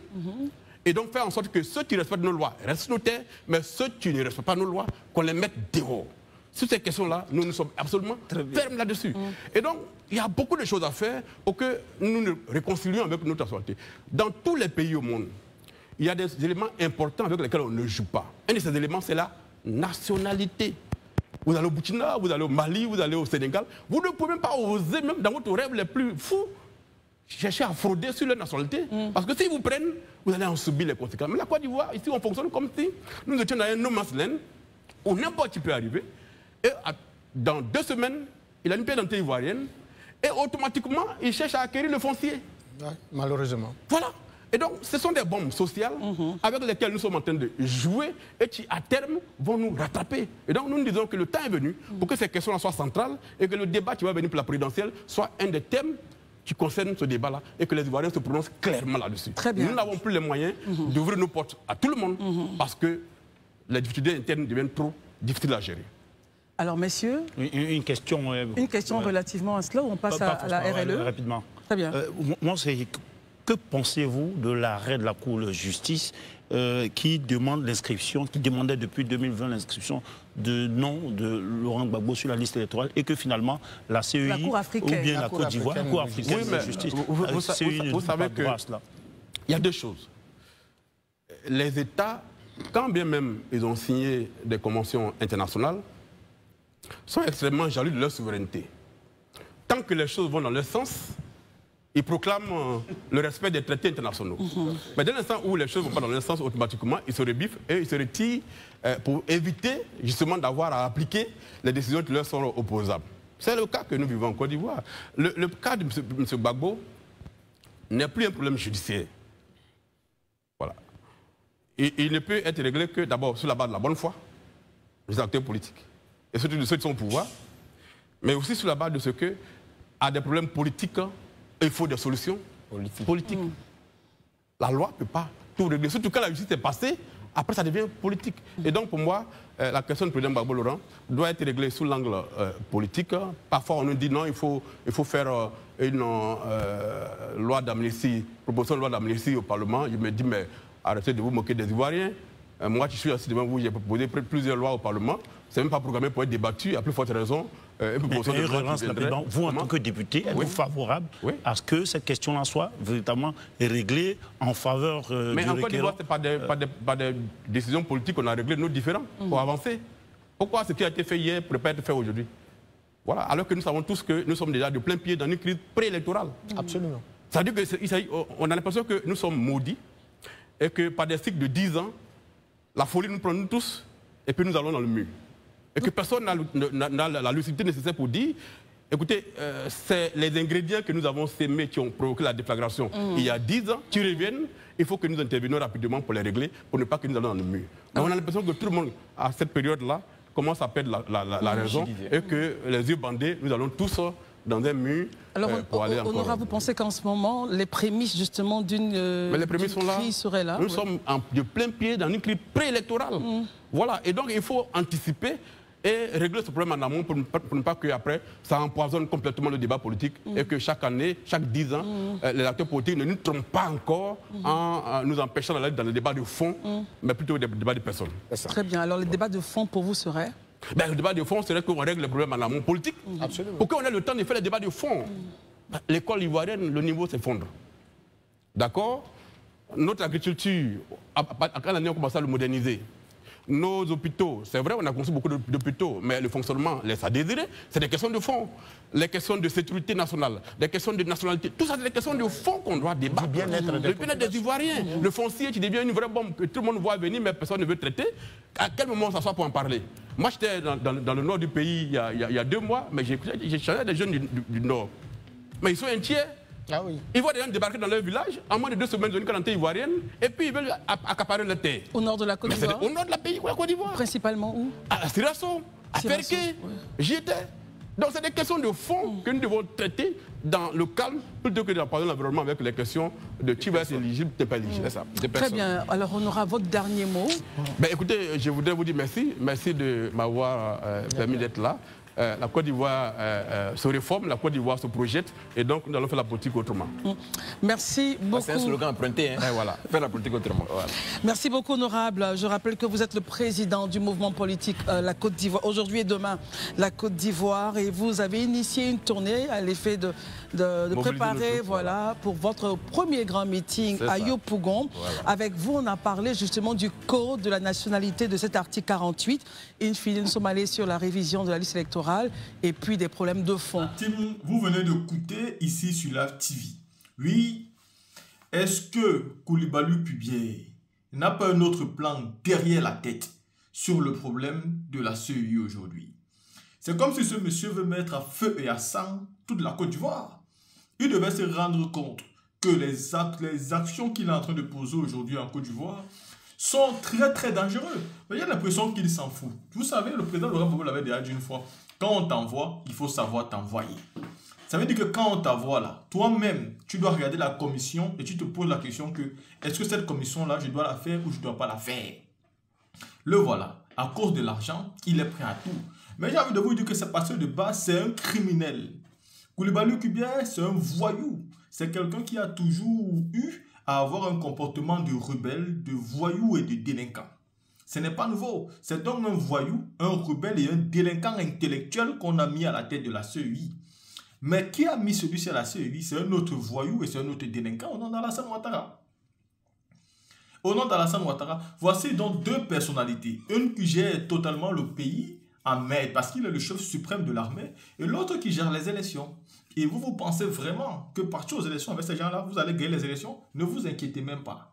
Et donc faire en sorte que ceux qui respectent nos lois restent sur nos terres, mais ceux qui ne respectent pas nos lois, qu'on les mette dehors. Sur ces questions-là, nous sommes absolument fermes là-dessus. Et donc, il y a beaucoup de choses à faire pour que nous nous réconcilions avec notre société. Dans tous les pays au monde, il y a des éléments importants avec lesquels on ne joue pas. Un de ces éléments, c'est la nationalité. Vous allez au Burkina, vous allez au Mali, vous allez au Sénégal. Vous ne pouvez même pas oser, même dans votre rêve les plus fous, chercher à frauder sur leur nationalité. Parce que s'ils vous prennent, vous allez en subir les conséquences. Mais la Côte d'Ivoire, ici, on fonctionne comme si nous étions dans un no man's land où n'importe qui peut arriver. Et dans 2 semaines, il a une pièce d'identité ivoirienne et automatiquement, il cherche à acquérir le foncier. Ouais, malheureusement. Voilà. Et donc, ce sont des bombes sociales avec lesquelles nous sommes en train de jouer et qui, à terme, vont nous rattraper. Et donc, nous disons que le temps est venu pour que ces questions-là soient centrales et que le débat qui va venir pour la présidentielle soit un des thèmes qui concerne ce débat-là et que les Ivoiriens se prononcent clairement là-dessus. Nous n'avons plus les moyens d'ouvrir nos portes à tout le monde parce que les difficultés internes deviennent trop difficiles à gérer. Alors, messieurs, une question relativement à cela, ou on passe à la RLE rapidement. Très bien. Moi, c'est que pensez-vous de l'arrêt de la Cour de justice qui demande l'inscription, qui demandait depuis 2020 l'inscription de nom de Laurent Gbagbo sur la liste électorale et que finalement la CEI ou bien la Côte d'Ivoire, la Cour africaine de justice, vous savez qu'il y a 2 choses. Les États, quand bien même ils ont signé des conventions internationales, sont extrêmement jaloux de leur souveraineté. Tant que les choses vont dans leur sens, ils proclament le respect des traités internationaux. Mais dès l'instant où les choses ne vont pas dans leur sens, automatiquement, ils se rebiffent et ils se retirent pour éviter justement d'avoir à appliquer les décisions qui leur sont opposables. C'est le cas que nous vivons en Côte d'Ivoire. Le cas de M. Gbagbo n'est plus un problème judiciaire. Voilà. Il ne peut être réglé que d'abord sur la base de la bonne foi des acteurs politiques et surtout de ceux qui sont au pouvoir, mais aussi sur la base de ce que, à des problèmes politiques, il faut des solutions politiques. La loi ne peut pas tout régler. Surtout quand la justice est passée, après ça devient politique. Et donc pour moi, la question du président Gbagbo Laurent doit être réglée sous l'angle politique. Parfois on nous dit non, il faut faire une loi d'amnistie, proposition de loi d'amnistie au Parlement. Je me dis mais arrêtez de vous moquer des Ivoiriens. Moi qui suis assis devant vous, j'ai proposé plusieurs lois au Parlement. Ce n'est même pas programmé pour être débattu, à plus forte raison. Vous, en tant que député, êtes-vous favorable à ce que cette question-là soit véritablement réglée en faveur du requérant? Mais en Côte d'Ivoire, ce n'est pas des décisions politiques qu'on a réglées, nos différents, pour avancer. Pourquoi ce qui a été fait hier ne pourrait pas être fait aujourd'hui? Voilà, alors que nous savons tous que nous sommes déjà de plein pied dans une crise préélectorale. Absolument. Ça veut dire qu'on a l'impression que nous sommes maudits et que par des cycles de 10 ans, la folie nous prend nous tous et puis nous allons dans le mur. Et que personne n'a la lucidité nécessaire pour dire, écoutez, c'est les ingrédients que nous avons sémés qui ont provoqué la déflagration il y a 10 ans, qui reviennent, il faut que nous intervenions rapidement pour les régler, pour ne pas que nous allions dans le mur. Mais on a l'impression que tout le monde, à cette période-là, commence à perdre la raison et que les yeux bandés, nous allons tous dans un mur. Alors, Honora, vous pensez qu'en ce moment, les prémices justement d'une crise seraient là? Nous sommes de plein pied dans une crise préélectorale. Voilà, et donc il faut anticiper et régler ce problème en amont pour ne pas qu'après, ça empoisonne complètement le débat politique et que chaque année, chaque 10 ans, les acteurs politiques ne nous trompent pas encore en nous empêchant d'aller dans le débat de fond, mais plutôt des débats de personnes. Très bien, alors le débat de fond pour vous serait? Le débat de fond serait qu'on règle les problèmes en amont politique. Pour qu'on ait le temps de faire les débats de fond. L'école ivoirienne, le niveau s'effondre. D'accord? Notre agriculture, quand l'année on commence à le moderniser, nos hôpitaux, c'est vrai, on a construit beaucoup d'hôpitaux, mais le fonctionnement laisse à désirer. C'est des questions de fond. Les questions de sécurité nationale, des questions de nationalité, tout ça, c'est des questions de fond qu'on doit débattre. Le bien-être des Ivoiriens, le foncier qui devient une vraie bombe que tout le monde voit venir, mais personne ne veut traiter. À quel moment on s'assoit pour en parler? Moi, j'étais dans le nord du pays il y a 2 mois, mais j'ai changé des jeunes du nord. Mais ils sont entiers. Ah oui. Ils voient des gens débarquer dans leur village, en moins de 2 semaines, dans une quarantaine ivoirienne, et puis ils veulent accaparer leur terre. Au nord de la Côte d'Ivoire? Au nord de la Côte d'Ivoire. Principalement où? À Sirasso, à Perké, j'y étais. Donc c'est des questions de fond que nous devons traiter dans le calme, plutôt que d'apprendre l'environnement avec les questions de qui va être éligible, qui n'est pas éligible. Très bien. Alors on aura votre dernier mot. Ben, écoutez, je voudrais vous dire merci. Merci de m'avoir permis d'être là. la Côte d'Ivoire se réforme, la Côte d'Ivoire se projette, et donc nous allons faire la politique autrement. Merci beaucoup. C'est un slogan emprunté, hein. Voilà, faire la politique autrement. Voilà. Merci beaucoup, honorable. Je rappelle que vous êtes le président du mouvement politique la Côte d'Ivoire, aujourd'hui et demain, la Côte d'Ivoire, et vous avez initié une tournée à l'effet de préparer pour votre premier grand meeting à Yopougon. Voilà. Avec vous, on a parlé justement du code de la nationalité de cet article 48. In fine, nous sommes allés sur la révision de la liste électorale et puis des problèmes de fond. Tim, vous venez d'écouter ici sur la TV. Oui, est-ce que Coulibaly Kubier n'a pas un autre plan derrière la tête sur le problème de la CEI aujourd'hui? C'est comme si ce monsieur veut mettre à feu et à sang toute la Côte d'Ivoire. Il devait se rendre compte que les actions qu'il est en train de poser aujourd'hui en Côte d'Ivoire sont très très dangereux. Il y a l'impression qu'il s'en fout. Vous savez, le président Laurent Gbagbo l'avait déjà dit une fois, quand on t'envoie, il faut savoir t'envoyer. Ça veut dire que quand on t'envoie là, toi-même, tu dois regarder la commission et tu te poses la question que est-ce que cette commission-là, je dois la faire ou je ne dois pas la faire? Le voilà. À cause de l'argent, il est prêt à tout. Mais j'ai envie de vous dire que ce passeur de base, c'est un criminel. Coulibaly Kubier, c'est un voyou. C'est quelqu'un qui a toujours eu à avoir un comportement de rebelle, de voyou et de délinquant. Ce n'est pas nouveau. C'est donc un voyou, un rebelle et un délinquant intellectuel qu'on a mis à la tête de la CEI. Mais qui a mis celui-ci à la CEI? C'est un autre voyou et c'est un autre délinquant au nom d'Alassane Ouattara. Au nom d'Alassane Ouattara, voici donc deux personnalités. Une qui gère totalement le pays en maître parce qu'il est le chef suprême de l'armée et l'autre qui gère les élections. Et vous pensez vraiment que partir aux élections avec ces gens-là, vous allez gagner les élections? Ne vous inquiétez même pas.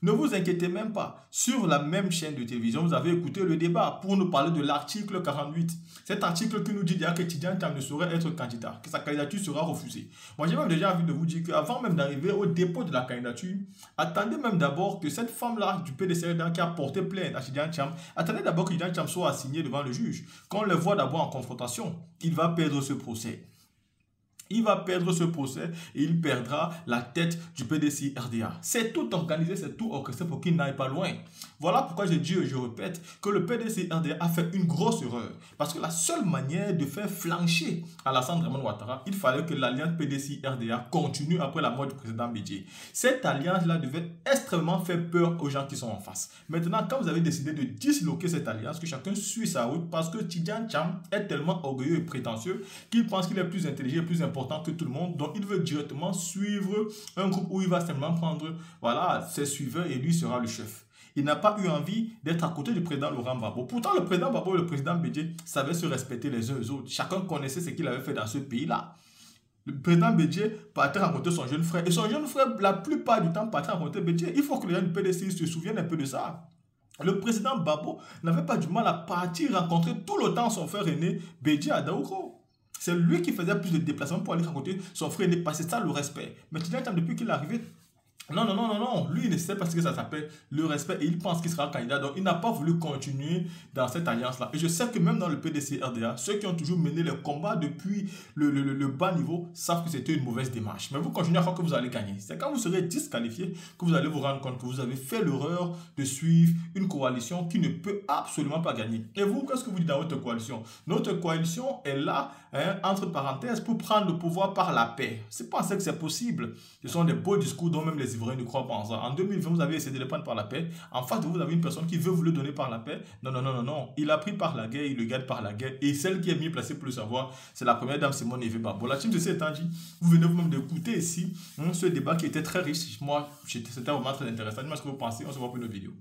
Ne vous inquiétez même pas. Sur la même chaîne de télévision, vous avez écouté le débat pour nous parler de l'article 48. Cet article qui nous dit déjà que Tidjane Thiam ne saurait être candidat, que sa candidature sera refusée. Moi, j'ai même déjà envie de vous dire qu'avant même d'arriver au dépôt de la candidature, attendez même d'abord que cette femme-là du PDC qui a porté plainte à Tidjane Thiam, attendez d'abord que Tidjane Thiam soit assigné devant le juge. Qu'on le voit d'abord en confrontation, il va perdre ce procès. Il va perdre ce procès et il perdra la tête du PDC RDA. C'est tout organisé, c'est tout orchestré pour qu'il n'aille pas loin. Voilà pourquoi je dis et je répète que le PDC RDA a fait une grosse erreur. Parce que la seule manière de faire flancher Alassane Dramane Ouattara, il fallait que l'alliance PDC RDA continue après la mort du président Bédié. Cette alliance-là devait extrêmement faire peur aux gens qui sont en face. Maintenant, quand vous avez décidé de disloquer cette alliance, que chacun suit sa route, parce que Tidjane Thiam est tellement orgueilleux et prétentieux qu'il pense qu'il est plus intelligent et plus important que tout le monde, donc il veut directement suivre un groupe où il va simplement prendre ses suiveurs et lui sera le chef. Il n'a pas eu envie d'être à côté du président Laurent Gbagbo. Pourtant, le président Gbagbo et le président Bédié savaient se respecter les uns les autres. Chacun connaissait ce qu'il avait fait dans ce pays-là. Le président Bédié partait rencontrer son jeune frère. Et son jeune frère, la plupart du temps, partait rencontrer Bédié. Il faut que les gens du PDC se souviennent un peu de ça. Le président Gbagbo n'avait pas du mal à partir rencontrer tout le temps son frère aîné Bédié à Daoukro. C'est lui qui faisait plus de déplacements pour aller rencontrer son frère aîné, parce que c'est ça le respect. Mais Tidjane Thiam, depuis qu'il est arrivé, non. Lui, il ne sait pas ce que ça s'appelle le respect et il pense qu'il sera candidat. Donc, il n'a pas voulu continuer dans cette alliance-là. Et je sais que même dans le PDC RDA, ceux qui ont toujours mené les combats depuis le bas niveau savent que c'était une mauvaise démarche. Mais vous continuez à croire que vous allez gagner. C'est quand vous serez disqualifié que vous allez vous rendre compte que vous avez fait l'erreur de suivre une coalition qui ne peut absolument pas gagner. Et vous, qu'est-ce que vous dites dans votre coalition? Notre coalition est là, entre parenthèses, pour prendre le pouvoir par la paix. C'est pas ça que c'est possible. Ce sont des beaux discours dont même les Ivoiriens ne croient pas en ça. En 2020, vous avez essayé de le prendre par la paix. En face de vous, vous avez une personne qui veut vous le donner par la paix. Non. Il a pris par la guerre, il le garde par la guerre. Et celle qui est mieux placée pour le savoir, c'est la première dame Simone Eveba. La team de cet étant dit, vous venez vous-même d'écouter ici ce débat qui était très riche. Moi, c'était vraiment très intéressant. Dis-moi ce que vous pensez. On se voit pour une autre vidéo.